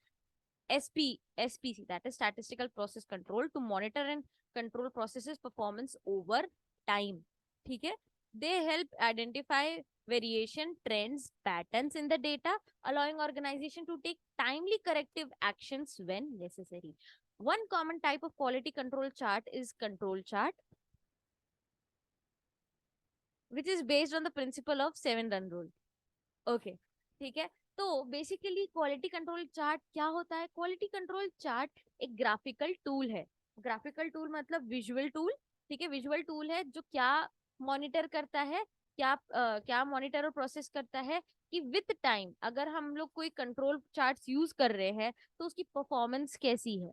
S1: SPC, that is statistical process control, to monitor and control processes performance over time। ठीक है, they help identify variation, trends, patterns in the data, allowing organization to take timely corrective actions when necessary। One common type of quality control chart is control chart, which is based on the principle of 7 run rule। Okay, ठीक है। तो basically quality control chart क्या होता है, quality control chart एक graphical tool है। Graphical tool मतलब visual tool, ठीक है, विजुअल टूल है जो क्या मॉनिटर करता है, क्या मॉनिटर और प्रोसेस करता है कि विद टाइम अगर हम लोग कोई कंट्रोल चार्ट्स यूज कर रहे हैं, तो उसकी परफॉर्मेंस कैसी है,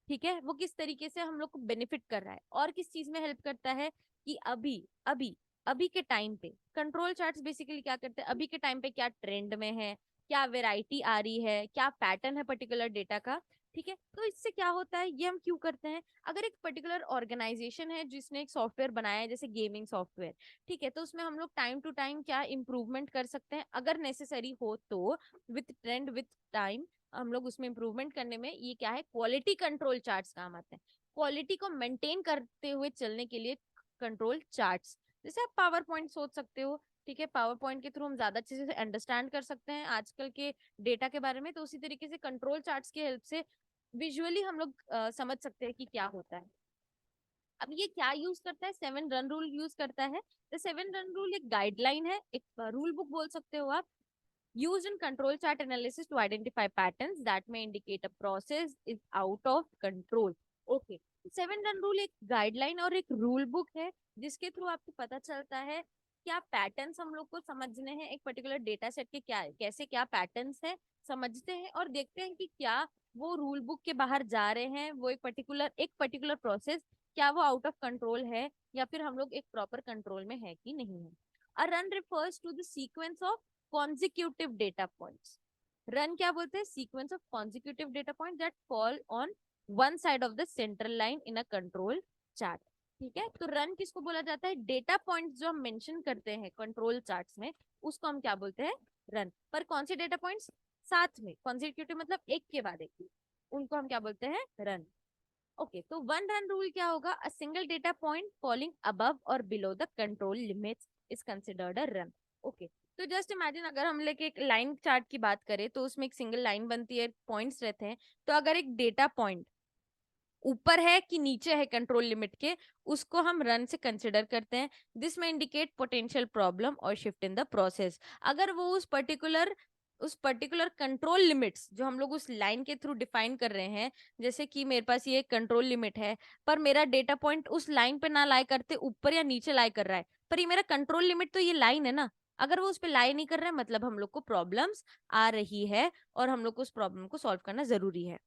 S1: ठीक है, वो किस तरीके से हम लोग को बेनिफिट कर रहा है, और किस चीज में हेल्प करता है कि अभी अभी अभी के टाइम पे कंट्रोल चार्ट्स बेसिकली क्या करते हैं, अभी के टाइम पे क्या ट्रेंड में है, क्या वेराइटी आ रही है, क्या पैटर्न है पर्टिकुलर डेटा का। ठीक है, तो इससे क्या होता है, ये हम क्यों करते हैं, अगर एक पर्टिकुलर ऑर्गेनाइजेशन है जिसने एक सॉफ्टवेयर बनाया है, जैसे गेमिंग सॉफ्टवेयर, ठीक है, तो उसमें हम लोग टाइम टू टाइम क्या इम्प्रूवमेंट कर सकते हैं, अगर नेसेसरी हो तो, विथ ट्रेंड विथ टाइम हम लोग उसमें इम्प्रूवमेंट करने में, ये क्या है, क्वालिटी कंट्रोल चार्ट्स काम आते हैं। क्वालिटी को मेंटेन करते हुए चलने के लिए कंट्रोल चार्ट्स, जैसे आप पावर पॉइंट सोच सकते हो, ठीक है, पावर पॉइंट के थ्रू हम ज्यादा अच्छे से अंडरस्टैंड कर सकते हैं आजकल के डेटा के बारे में, तो उसी तरीके से कंट्रोल चार्ट्स की हेल्प से विजुअली हम लोग समझ सकते हैं कि क्या होता है। अब ये क्या यूज करता है, 7 रन रूल यूज करता है। तो 7 रन रूल एक गाइडलाइन है, एक रूल बुक बोल सकते हो आप, used in control chart analysis to identify patterns that may indicate a process is out of control। Okay, 7 run rule एक गाइडलाइन और एक रूल बुक है, जिसके थ्रू आपको पता चलता है क्या पैटर्न्स हम लोग को समझने हैं, एक पर्टिकुलर डेटा सेट के क्या कैसे क्या पैटर्न्स है, समझते हैं और देखते हैं कि क्या वो रूल बुक के बाहर जा रहे हैं, वो एक पर्टिकुलर प्रोसेस क्या वो आउट ऑफ कंट्रोल है, या फिर हम लोग एक प्रॉपर कंट्रोल में है कि नहीं है। A run refers to the sequence of consecutive data points। Run क्या बोलते हैं, sequence of consecutive data points that fall on one side of the central line in a control chart। ठीक है, तो रन किसको बोला जाता है, डेटा पॉइंट्स जो हम मेंशन करते हैं कंट्रोल चार्ट्स में, उसको हम क्या बोलते हैं, रन। पर कौन से डेटा पॉइंट्स, साथ में, consecutive मतलब एक के बाद एक, उनको हम क्या बोलते हैं, रन। ओके, तो वन रन रूल क्या होगा? A single data point falling above और below the control limits is considered a run. Okay, तो जस्ट इमेजिन अगर हम लेके एक लाइन चार्ट की बात करें तो उसमें एक सिंगल लाइन बनती है, पॉइंट्स रहते हैं। तो अगर एक डेटा पॉइंट ऊपर है कि नीचे है कंट्रोल लिमिट के, उसको हम रन से कंसिडर करते हैं। दिस में इंडिकेट पोटेंशियल प्रॉब्लम और शिफ्ट इन द प्रोसेस। अगर वो उस पर्टिकुलर कंट्रोल लिमिट्स जो हम लोग उस लाइन के थ्रू डिफाइन कर रहे हैं, जैसे कि मेरे पास ये कंट्रोल लिमिट है, पर मेरा डेटा पॉइंट उस लाइन पे ना लाई करते ऊपर या नीचे लाई कर रहा है, पर ये मेरा कंट्रोल लिमिट तो ये लाइन है ना। अगर वो उस पे लाई नहीं कर रहा है, मतलब हम लोग को प्रॉब्लम्स आ रही है और हम लोग को उस प्रॉब्लम को सॉल्व करना जरूरी है।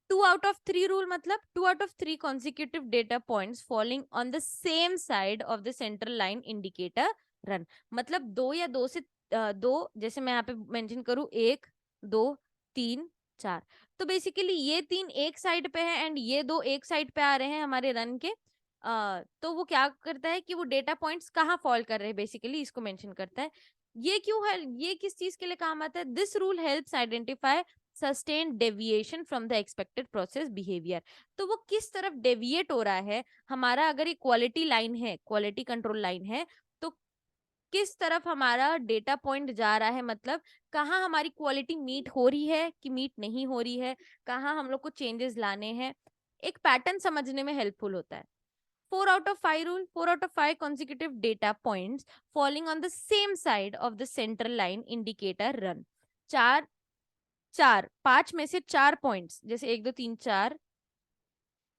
S1: 2 out of 3 रूल मतलब 2 out of 3 consecutive data points falling on the same side of the central line indicator run। मतलब दो या दो से दो, जैसे मैं यहाँ पे मेंशन करूँ, 1 2 3 4, तो बेसिकली ये तीन एक साइड पे है एंड ये दो एक साइड पे आ रहे हैं हमारे रन के। तो वो क्या करता है कि वो डेटा पॉइंट्स कहाँ फॉल कर रहे हैं, बेसिकली इसको मेंशन करता है। ये क्यों है, ये किस चीज के लिए काम आता है? This rule helps identify sustain deviation from the expected process behaviour. तो वो किस तरफ डेविएट हो रहा है हमारा, अगर ये क्वालिटी लाइन है, क्वालिटी कंट्रोल लाइन है, तो किस तरफ हमारा डेटा पॉइंट जा रहा है, मतलब कहाँ हमारी क्वालिटी मीट हो रही है कि मीट नहीं हो रही है, कहाँ हम लोग को चेंजेस लाने हैं। एक पैटर्न समझने में हेल्पफुल होता है। 4 out of 5 rule, 4 out of 5 consecutive data points falling on the same side of the central line indicator run। चार चार पांच में से चार पॉइंट्स, जैसे 1 2 3 4,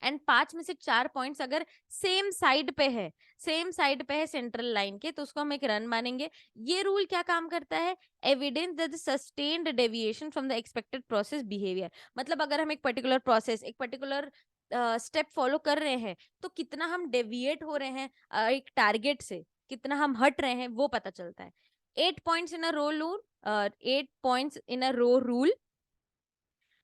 S1: एंड पांच में से चार पॉइंट्स अगर सेम साइड पे है सेंट्रल लाइन के, तो उसको हम एक रन मानेंगे। ये रूल क्या काम करता है? Evidence that the sustained deviation from the expected process behaviour. मतलब अगर हम एक पर्टिकुलर प्रोसेस, एक पर्टिकुलर स्टेप फॉलो कर रहे हैं, तो कितना हम डेविएट हो रहे हैं एक टारगेट से, कितना हम हट रहे हैं, वो पता चलता है। 8 points in a row rule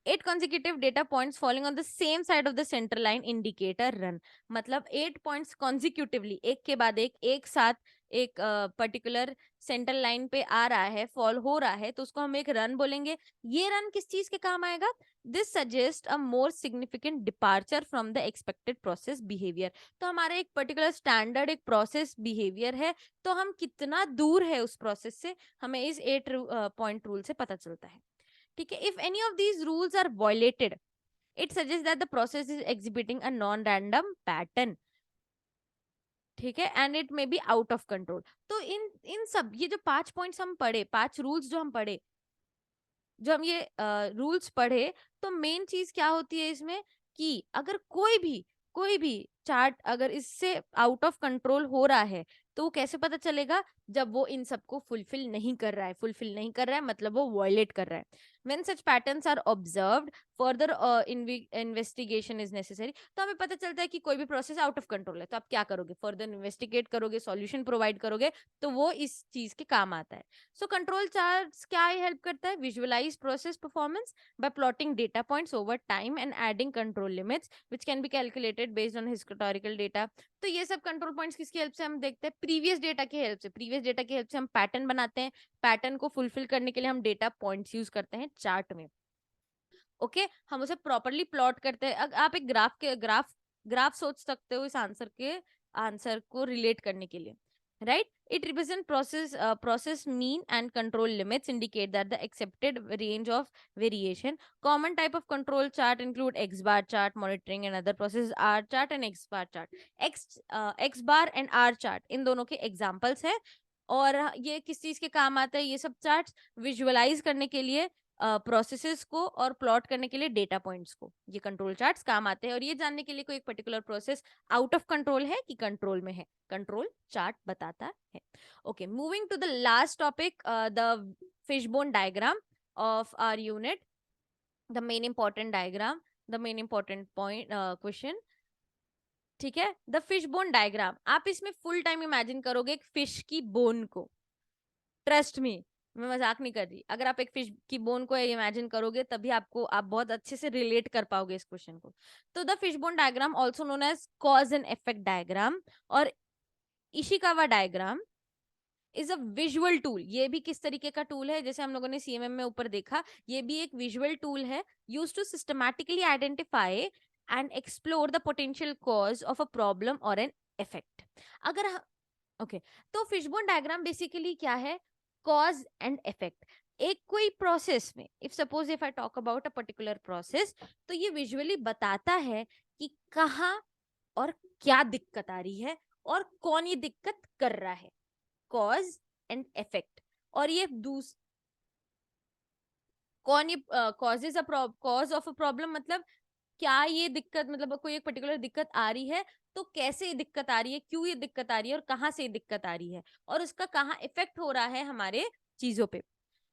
S1: 8 consecutive data points falling on the same side of the center line indicator run। मतलब 8 पॉइंट्स consecutively, एक के बाद एक साथ एक पर्टिकुलर सेंटर लाइन पे आ रहा है, फॉल हो रहा है, तो उसको हम एक रन बोलेंगे। ये रन किस चीज के काम आएगा? This suggest a more significant departure from the expected process behaviour. तो हमारा एक पर्टिकुलर स्टैंडर्ड एक प्रोसेस बिहेवियर है, तो हम कितना दूर है उस प्रोसेस से, हमें इस 8 पॉइंट रूल से पता चलता है। ठीक है, if any of these rules are violated, it suggest that the process is exhibiting a non random pattern. ठीक है, and it may be out of control. तो इन इन सब ये जो 5 पॉइंट्स हम पढ़े, 5 रूल्स जो हम पढ़े, जो हम ये रूल्स पढ़े, तो मेन चीज क्या होती है इसमें कि अगर कोई भी चार्ट अगर इससे आउट ऑफ कंट्रोल हो रहा है, तो वो कैसे पता चलेगा? जब वो इन सबको फुलफिल नहीं कर रहा है, मतलब वो वायलेट कर रहा है। When such patterns are observed, further investigation is necessary. तो हमें पता चलता है कि कोई भी प्रोसेस आउट ऑफ कंट्रोल है, तो आप क्या करोगे? फर्दर इन्वेस्टिगेट करोगे, सॉल्यूशन प्रोवाइड करोगे, तो वो इस चीज के काम आता है। सो कंट्रोल चार्ट्स क्या हेल्प करता है? Visualize process performance by plotting data points over time and adding control limits which can be calculated based on historical data. तो ये सब कंट्रोल पॉइंट्स किसकी हेल्प से हम देखते हैं? प्रीवियस डेटा की हेल्प से हम पैटर्न बनाते हैं। पैटर्न को फुलफिल करने के लिए हम डेटा पॉइंट्स यूज करते हैं चार्ट में। ओके, हम उसे प्रॉपरली प्लॉट करते हैं। आप एक ग्राफ सोच सकते हो इस आंसर को रिलेट करने के लिए, right? It represent process mean and control limits indicate that the accepted range of variation. Common type of control chart include x bar chart, monitoring and other process r chart and x bar chart. X bar and r chart इन दोनों के examples हैं। और ये किस चीज के काम आता है? ये सब चार्ट विजुअलाइज करने के लिए प्रोसेसेस को और प्लॉट करने के लिए डेटा पॉइंट्स को, ये कंट्रोल चार्ट्स काम आते हैं। और ये जानने के लिए कोई एक particular process out of control है कि कंट्रोल में है, कंट्रोल चार्ट बताता है। Okay, moving to the last topic, the fishbone diagram of our unit, the main important diagram, the main important point question. ठीक है, द फिश बोन डायग्राम, आप इसमें फुल टाइम इमेजिन करोगे एक फिश की bone को। ट्रस्ट मी, मैं मजाक नहीं कर रही। अगर आप एक फिश की बोन को इमेजिन करोगे, तभी आप बहुत अच्छे से रिलेट कर पाओगे इस क्वेश्चन को। तो the fish bone diagram also known as cause and effect diagram और Ishikawa diagram is a visual tool. ये भी किस तरीके का टूल है? जैसे हम लोगों ने सीएमएम में ऊपर देखा, ये भी एक विजुअल टूल है use to systematically identify and explore the potential cause of a problem or an effect. अगर ओके तो फिशबोन डायग्राम बेसिकली क्या है? Cause and effect. एक कोई प्रोसेस में, if suppose if I talk about a particular process, तो ये visually बताता है कि कहाँ और क्या दिक्कत आ रही है और कौन ये दिक्कत कर रहा है। Cause and effect. और ये कौन ये causes a cause of a problem, मतलब क्या ये दिक्कत, मतलब कोई एक पर्टिकुलर दिक्कत आ रही है तो कैसे ये दिक्कत आ रही है, क्यों ये दिक्कत आ रही है और कहाँ से ये दिक्कत आ रही है और उसका कहाँ इफेक्ट हो रहा है हमारे चीजों पे।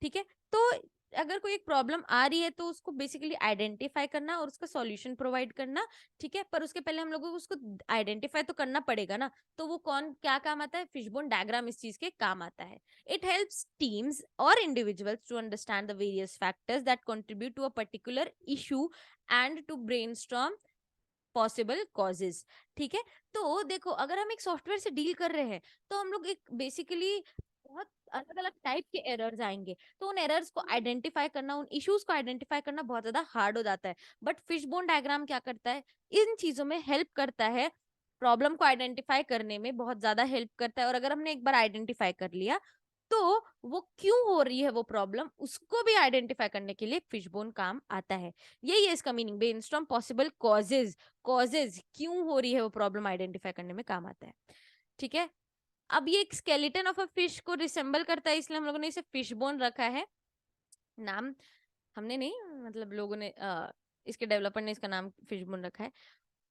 S1: ठीक है, तो अगर कोई एक प्रॉब्लम आ रही है तो उसको बेसिकली आइडेंटिफाई करना और उसका सॉल्यूशन प्रोवाइड करना। ठीक है, पर उसके पहले हम लोगों को उसको आइडेंटिफाई तो करना पड़ेगा ना। तो वो कौन क्या काम आता है? फिशबोन डायग्राम इस चीज के काम आता है। इट हेल्प्स टीम्स और individuals to understand the various factors that contribute to a particular issue and to brainstorm possible causes. ठीक है, तो देखो अगर हम एक सॉफ्टवेयर से डील कर रहे हैं तो हम लोग एक बेसिकली बहुत अलग अलग टाइप के एरर्स आएंगे, तो उन एरर्स को आइडेंटिफाई करना, उन इश्यूज को आइडेंटिफाई करना बहुत ज्यादा हार्ड हो जाता है। बट फिशबोन डायग्राम क्या करता है? इन चीजों में हेल्प करता है। प्रॉब्लम को आइडेंटिफाई करने में बहुत ज्यादा हेल्प करता है, और अगर हमने एक बार आइडेंटिफाई कर लिया तो वो क्यों हो रही है वो प्रॉब्लम, उसको भी आइडेंटिफाई करने के लिए फिशबोन काम आता है। यही है इसका meaning, brainstorm possible causes. Causes क्यों हो रही है वो प्रॉब्लम आइडेंटिफाई करने में काम आता है। ठीक है, अब ये एक स्केलेटन ऑफ अ फिश को रिसेंबल करता है, इसलिए हम लोगों ने इसे फिश बोन रखा है नाम। हमने नहीं, मतलब लोगों ने इसके डेवलपर ने इसका नाम फिश बोन रखा है।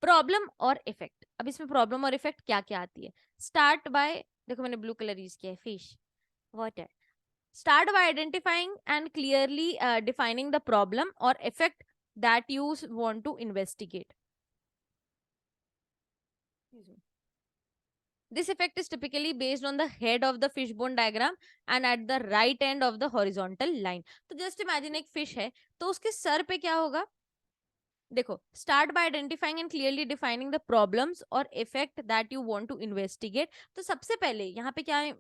S1: प्रॉब्लम और इफेक्ट। अब इसमें प्रॉब्लम और इफेक्ट क्या क्या आती है? स्टार्ट बाय, देखो मैंने ब्लू कलर यूज किया है, fish water. Start by identifying and clearly defining the problem or effect that you want to investigate. This effect is typically based on the head of the fishbone diagram and at the right end of the horizontal line. तो just imagine एक fish है, तो उसके sir पे क्या होगा? देखो, start by identifying and clearly defining the problems और effect that you want to investigate. तो सबसे पहले यहाँ पे क्या है?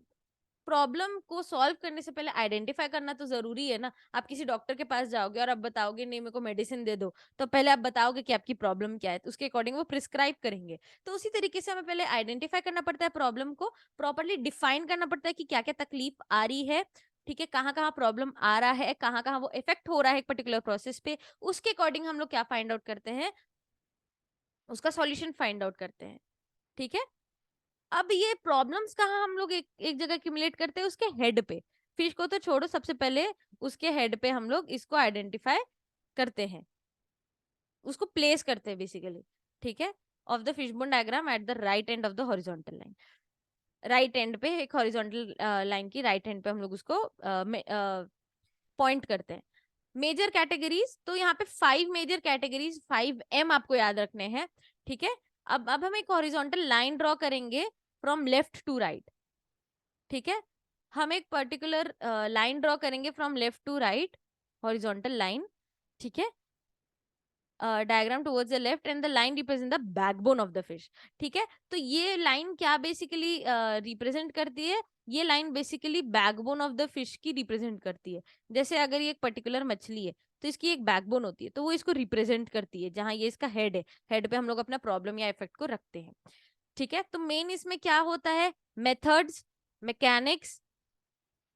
S1: प्रॉब्लम को सॉल्व करने से पहले आइडेंटिफाई करना तो जरूरी है ना। आप किसी डॉक्टर के पास जाओगे और आप बताओगे नहीं मेरे को मेडिसिन दे दो, तो पहले आप बताओगे कि आपकी प्रॉब्लम क्या है, तो उसके अकॉर्डिंग वो प्रिस्क्राइब करेंगे। तो उसी तरीके से हमें पहले आइडेंटिफाई करना पड़ता है, प्रॉब्लम को प्रॉपरली डिफाइन करना पड़ता है कि क्या क्या तकलीफ आ रही है। ठीक है, कहाँ कहाँ प्रॉब्लम आ रहा है, कहाँ कहाँ वो इफेक्ट हो रहा है एक पर्टिकुलर प्रोसेस पे। उसके अकॉर्डिंग हम लोग क्या फाइंड आउट करते हैं? उसका सॉल्यूशन फाइंड आउट करते हैं। ठीक है, अब ये प्रॉब्लम्स कहाँ हम लोग एक जगह एक्यूमुलेट करते हैं? उसके हेड पे। फिश को तो छोड़ो, सबसे पहले उसके हेड पे हम लोग इसको आइडेंटिफाई करते हैं, उसको प्लेस करते हैं बेसिकली। ठीक है, of the fishbone diagram at the right end of the horizontal line. Right and पे, एक हॉरिजॉन्टल लाइन की राइट एंड पे हम लोग उसको पॉइंट करते हैं। मेजर कैटेगरीज, तो यहाँ पे 5 मेजर कैटेगरीज, 5M आपको याद रखने हैं। ठीक है, अब हम एक हॉरिजॉन्टल लाइन ड्रॉ करेंगे फ्रॉम लेफ्ट टू राइट। ठीक है, हम एक पर्टिकुलर लाइन ड्रॉ करेंगे from left to right, horizontal line. ठीक है, diagram towards the left and the line represent the backbone of the fish. ठीक है, तो ये लाइन क्या बेसिकली रिप्रेजेंट करती है? ये line basically backbone of the fish की रिप्रेजेंट करती है। जैसे अगर ये एक पर्टिकुलर मछली है तो इसकी एक बैकबोन होती है, तो वो इसको रिप्रेजेंट करती है। जहां ये इसका हेड है, हेड पे हम लोग अपना प्रॉब्लम या इफेक्ट को रखते हैं। ठीक है, तो मेन इसमें क्या होता है? Methods, mechanics,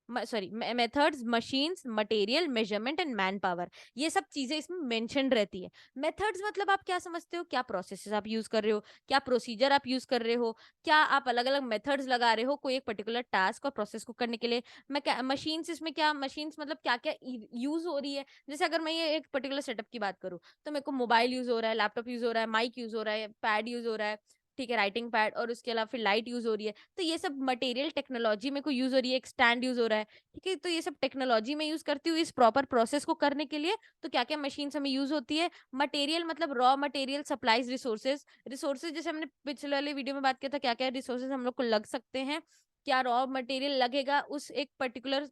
S1: sorry methods, machines, material, measurement and man power, ये सब चीजें इसमें मेंशन रहती है। मेथड्स मतलब आप क्या समझते हो? क्या प्रोसेसेस आप यूज कर रहे हो, क्या प्रोसीजर आप यूज कर रहे हो, क्या आप अलग अलग मेथड्स लगा रहे हो कोई एक पर्टिकुलर टास्क और प्रोसेस को करने के लिए। मशीन्स, इसमें क्या मशीन्स मतलब क्या क्या यूज हो रही है। जैसे अगर मैं ये एक पर्टिकुलर सेटअप की बात करूँ, तो मेरे को मोबाइल यूज हो रहा है, लैपटॉप यूज हो रहा है, माइक यूज हो रहा है, पैड यूज हो रहा है। ठीक है, राइटिंग पैड, और उसके अलावा फिर लाइट यूज हो रही है। तो ये सब मटेरियल टेक्नोलॉजी में कोई यूज हो रही है, एक स्टैंड यूज हो रहा है। ठीक है, तो ये सब टेक्नोलॉजी में यूज करती हूँ इस प्रॉपर प्रोसेस को करने के लिए। तो क्या क्या मशीन हमें यूज होती है? मटेरियल मतलब raw material, supplies, resources. Resources जैसे हमने पिछले वाले वीडियो में बात किया था, क्या क्या रिसोर्सेज हम लोग को लग सकते हैं, क्या रॉ मटेरियल लगेगा उस एक पर्टिकुलर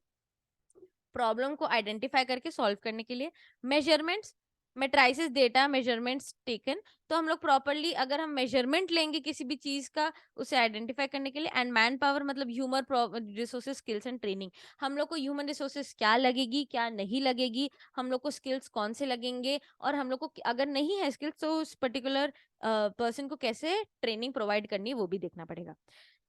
S1: प्रॉब्लम को आइडेंटिफाई करके सॉल्व करने के लिए। Measurements, matrices data measurements taken, तो हम लोग प्रॉपरली अगर हम मेजरमेंट लेंगे किसी भी चीज का उसे आइडेंटिफाई करने के लिए, एंड मैन पावर मतलब human resources skills and training, हम लोग को ह्यूमन रिसोर्सेज क्या लगेगी क्या नहीं लगेगी, हम लोग को स्किल्स कौन से लगेंगे, और हम लोग को अगर नहीं है स्किल्स तो उस पर्टिकुलर पर्सन को कैसे ट्रेनिंग प्रोवाइड करनी है वो भी देखना पड़ेगा।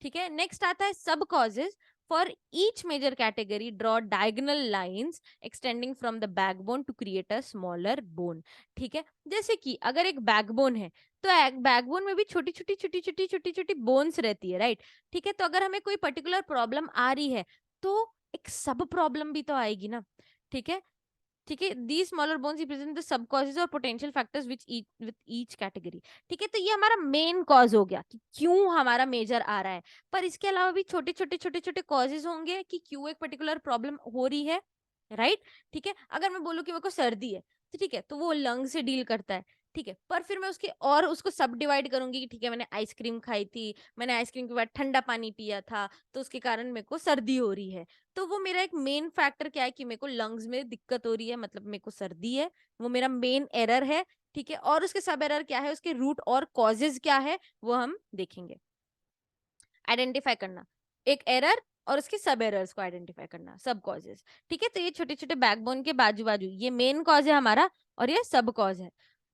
S1: ठीक है, नेक्स्ट आता है sub causes. For each major category draw diagonal lines extending from the backbone to create a smaller bone. ठीक है, जैसे कि अगर एक बैकबोन है तो एक बैकबोन में भी छोटी छोटी छोटी छोटी छोटी छोटी बोन्स रहती है, राइट। ठीक है, तो अगर हमें कोई पर्टिकुलर प्रॉब्लम आ रही है तो एक सब प्रॉब्लम भी तो आएगी ना। ठीक है, ठीक है, the smaller bones represent the sub causes और potential factors which with each category. ठीक है, तो ये हमारा मेन कॉज हो गया कि क्यों हमारा मेजर आ रहा है, पर इसके अलावा भी छोटे छोटे छोटे छोटे कॉजेज होंगे कि क्यों एक पर्टिकुलर प्रॉब्लम हो रही है, राइट। ठीक है, अगर मैं बोलूँ कि मेरे को सर्दी है तो ठीक है, तो वो लंग से डील करता है। ठीक है, पर फिर मैं उसके और उसको सब डिवाइड करूंगी कि ठीक है मैंने आइसक्रीम खाई थी, मैंने आइसक्रीम के बाद ठंडा पानी पिया था, तो उसके कारण मेरे को सर्दी हो रही है। तो वो मेरा एक मेन फैक्टर क्या है कि मेरे को लंग्स में दिक्कत हो रही है, मतलब मेरे को सर्दी है, वो मेरा मेन एरर है। ठीक है, और उसके सब एरर क्या है, उसके रूट और कॉजेज क्या है, वो हम देखेंगे। आइडेंटिफाई करना एक एरर और उसके सब एरर्स को आइडेंटिफाई करना, सब कॉजेज। ठीक है, तो ये छोटे छोटे बैकबोन के बाजू बाजू ये मेन कॉज है हमारा और ये सब कॉज है।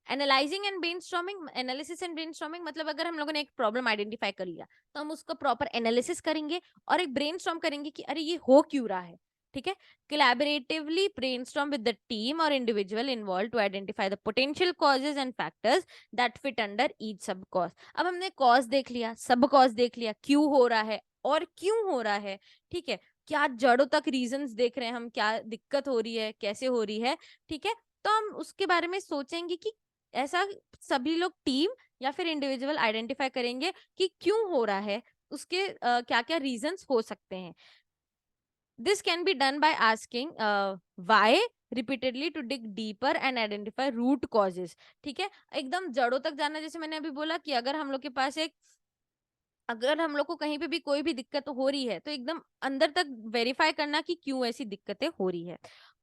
S1: Analysing and brainstorming, analysis and brainstorming मतलब अगर हम लोगों ने एक प्रॉब्लम आइडेंटिफाई कर लिया तो हम उसको प्रॉपर एनालिसिस करेंगे और एक ब्रेनस्टॉर्म करेंगे कि अरे ये हो क्यों रहा है। ठीक है, collaboratively brainstorm with the team or individual involved to identify the potential causes and factors that fit under each sub cause। अब हमने कॉज देख लिया, सब कॉज देख लिया, क्यों हो रहा है और क्यों हो रहा है। ठीक है, क्या जड़ों तक रीजंस देख रहे हैं हम, क्या दिक्कत हो रही है, कैसे हो रही है। ठीक है, तो हम उसके बारे में सोचेंगे कि ऐसा सभी लोग टीम या फिर इंडिविजुअल आइडेंटिफाई करेंगे कि क्यों हो रहा है, उसके क्या क्या रीजंस हो सकते हैं। This can be done by asking why repeatedly to dig deeper and identify root causes। ठीक है, एकदम जड़ों तक जाना, जैसे मैंने अभी बोला कि अगर हम लोग के पास एक, अगर हम लोग को कहीं पे भी कोई भी दिक्कत हो रही है तो एकदम अंदर तक वेरीफाई करना कि क्यों ऐसी दिक्कतें हो रही है।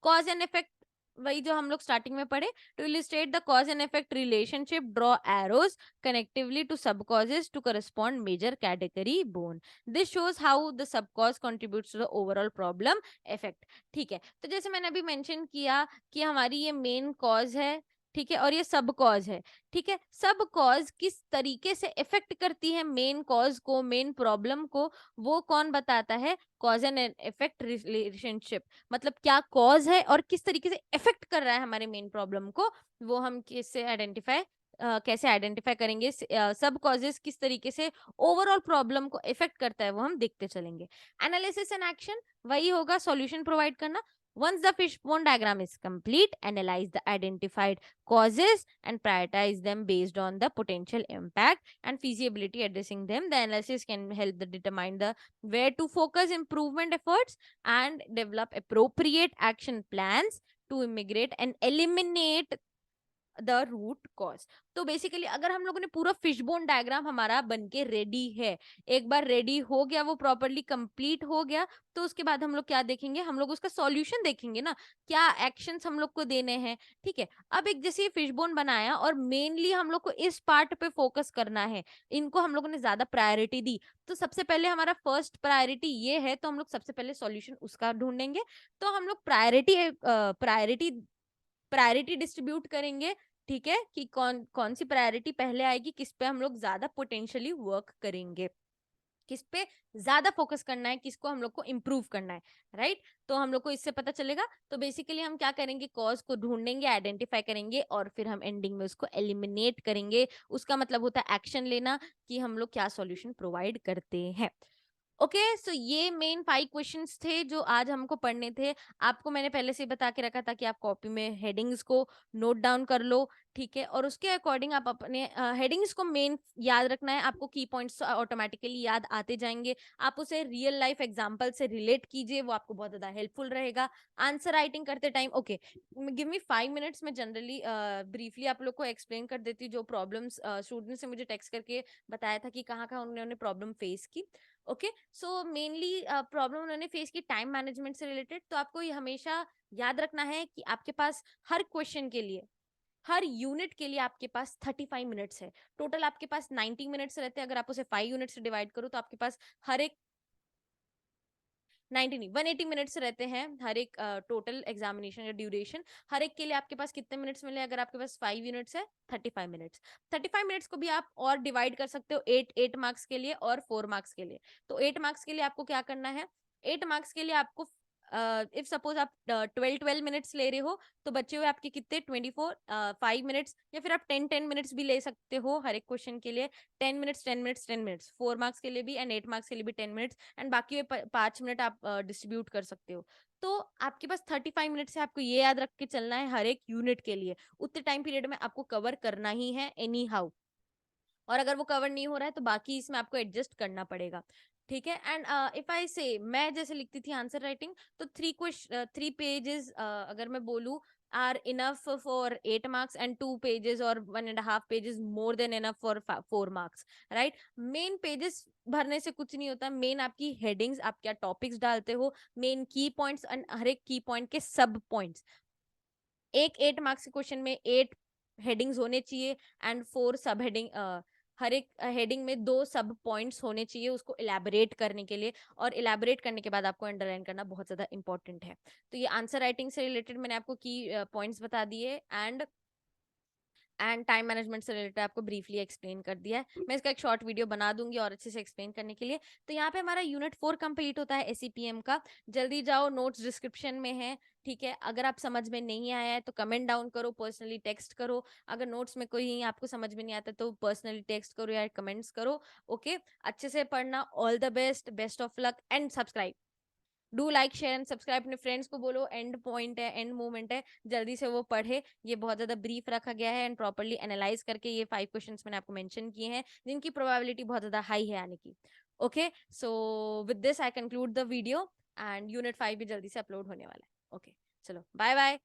S1: कॉज एंड इफेक्ट, वही जो हम लोग स्टार्टिंग में पढ़े, to illustrate the cause and effect relationship draw arrows connectively to sub causes to correspond major category bone. This shows how the sub cause contributes to the overall problem effect. ठीक है, तो जैसे मैंने अभी mention किया कि हमारी ये मेन कॉज है, ठीक है, और ये सब कॉज है। ठीक है, सब कॉज किस तरीके से इफेक्ट करती है मेन कॉज को, मेन प्रॉब्लम को, वो कौन बताता है, कॉज एंड इफेक्ट रिलेशनशिप। मतलब क्या कॉज है और किस तरीके से इफेक्ट कर रहा है हमारे मेन प्रॉब्लम को, वो हम कैसे आइडेंटिफाई करेंगे, सब कॉजेस किस तरीके से ओवरऑल प्रॉब्लम को इफेक्ट करता है वो हम देखते चलेंगे। एनालिसिस एंड एक्शन वही होगा, सॉल्यूशन प्रोवाइड करना। Once the fishbone diagram is complete, analyze the identified causes and prioritize them based on the potential impact and feasibility addressing them. The analysis can help the determine the where to focus improvement efforts and develop appropriate action plans to immigrate and eliminate the root cause. तो basically अगर हम लोगों ने पूरा fishbone diagram हमारा बनके ready है, एक बार रेडी हो गया, वो प्रॉपरली कंप्लीट हो गया, तो उसके बाद हम लोग क्या देखेंगे, हम लोग उसका सॉल्यूशन देखेंगे ना, क्या एक्शंस हम लोग को देने हैं। ठीक है, अब एक जैसे फिशबोन बनाया और मेनली हम लोग को इस पार्ट पे फोकस करना है, इनको हम लोगों ने ज्यादा प्रायोरिटी दी, तो सबसे पहले हमारा फर्स्ट प्रायोरिटी ये है, तो हम लोग सबसे पहले सॉल्यूशन उसका ढूंढेंगे। तो हम लोग प्रायोरिटी प्रायोरिटी डिस्ट्रीब्यूट करेंगे। ठीक है, कि कौन कौन सी प्रायोरिटी पहले आएगी, किस पे हम लोग ज्यादा पोटेंशियली वर्क करेंगे, किस पे ज्यादा फोकस करना है, किसको हम लोग को इम्प्रूव करना है, राइट। तो हम लोग को इससे पता चलेगा। तो बेसिकली हम क्या करेंगे, कॉज को ढूंढेंगे, आइडेंटिफाई करेंगे और फिर हम एंडिंग में उसको एलिमिनेट करेंगे। उसका मतलब होता है एक्शन लेना, कि हम लोग क्या सॉल्यूशन प्रोवाइड करते हैं। ओके, सो ये मेन 5 क्वेश्चंस थे जो आज हमको पढ़ने थे। आपको मैंने पहले से ही बता के रखा था कि आप कॉपी में हेडिंग्स को नोट डाउन कर लो। ठीक है, और उसके अकॉर्डिंग आप अपने हेडिंग्स को मेन याद रखना है, आपको की पॉइंट्स ऑटोमेटिकली याद आते जाएंगे। आप उसे रियल लाइफ एग्जांपल से रिलेट कीजिए, वो आपको बहुत ज्यादा हेल्पफुल रहेगा आंसर राइटिंग करते time. Okay, give me 5 minutes, मैं जनरली ब्रीफली आप लोग को एक्सप्लेन कर देती हूँ जो प्रॉब्लम्स स्टूडेंट्स ने मुझे टेक्स्ट करके बताया था कि कहाँ कहाँ उन्होंने प्रॉब्लम फेस की। ओके, सो मेनली प्रॉब्लम उन्होंने फेस की टाइम मैनेजमेंट से रिलेटेड। तो आपको ये हमेशा याद रखना है कि आपके पास हर क्वेश्चन के लिए हर यूनिट के लिए आपके पास 35 मिनट्स है। टोटल आपके पास 90 मिनट्स रहते हैं। अगर आप उसे 5 यूनिट से डिवाइड करो तो आपके पास हर एक 90 नहीं 180 मिनट्स रहते हैं हर एक टोटल एग्जामिनेशन या ड्यूरेशन। हर एक के लिए आपके पास कितने मिनट्स मिले? अगर आपके पास 5 यूनिट्स है 35 मिनट्स। 35 मिनट्स को भी आप और डिवाइड कर सकते हो 8 मार्क्स के लिए और 4 मार्क्स के लिए। तो 8 मार्क्स के लिए आपको क्या करना है? 8 मार्क्स के लिए आपको इफ सपोज आप 12 मिनट्स ले रहे हो तो बचे हुए आपके कितने 24 5 मिनट्स, या फिर आप 10 मिनट्स भी ले सकते हो हर एक क्वेश्चन के लिए। 10 मिनट्स 4 मार्क्स के लिए भी एंड 8 मार्क्स के लिए भी 10 मिनट्स, एंड बाकी 5 मिनट आप डिस्ट्रीब्यूट कर सकते हो। तो आपके पास 35 मिनट से आपको ये याद रख के चलना है हर एक यूनिट के लिए उतने टाइम पीरियड में आपको कवर करना ही है एनी हाउ। और अगर वो कवर नहीं हो रहा है तो बाकी इसमें आपको एडजस्ट करना पड़ेगा। ठीक है। एंड इफ आई से मैं जैसे लिखती थी आंसर राइटिंग, तो 3 पेजेस अगर मैं बोलूँ are enough for 8 marks, and 2 pages और 1.5 pages more than enough for 4 marks. Right. Main pages भरने से कुछ नहीं होता, मेन आपकी हेडिंग्स, आप क्या टॉपिक्स डालते हो, मेन की पॉइंट्स, एंड हर एक की पॉइंट के सब पॉइंट्स। एक 8 मार्क्स के क्वेश्चन में 8 हेडिंग्स होने चाहिए एंड 4 सब हेडिंग, हर एक हेडिंग में 2 सब पॉइंट्स होने चाहिए उसको इलेबोरेट करने के लिए। और इलेबोरेट करने के बाद आपको अंडरलाइन करना बहुत ज्यादा इंपॉर्टेंट है। तो ये आंसर राइटिंग से रिलेटेड मैंने आपको की पॉइंट्स बता दिए, एंड टाइम मैनेजमेंट से रिलेटेड आपको ब्रीफली एक्सप्लेन कर दिया है। मैं इसका एक शॉर्ट वीडियो बना दूंगी और अच्छे से एक्सप्लेन करने के लिए। तो यहाँ पे हमारा यूनिट 4 कंप्लीट होता है एसीपीएम का। जल्दी जाओ, नोट्स डिस्क्रिप्शन में है। ठीक है। अगर आप समझ में नहीं आया है तो कमेंट डाउन करो, पर्सनली टेक्स्ट करो। अगर नोट्स में कोई आपको समझ में नहीं आता तो पर्सनली टेक्स्ट करो या कमेंट्स करो। ओके। अच्छे से पढ़ना। All the best, best of luck, and subscribe. Do like share and subscribe. अपने फ्रेंड्स को बोलो, एंड पॉइंट है, एंड मूवमेंट है, जल्दी से वो पढ़े। ये बहुत ज्यादा ब्रीफ रखा गया है एंड प्रॉपर्ली एनालाइज करके ये 5 क्वेश्चंस मैंने आपको मेंशन किए हैं जिनकी प्रोबेबिलिटी बहुत ज्यादा हाई है आने की। Okay. So with this I conclude the video, and unit 5 भी जल्दी से अपलोड होने वाला है। ओके। चलो बाय बाय।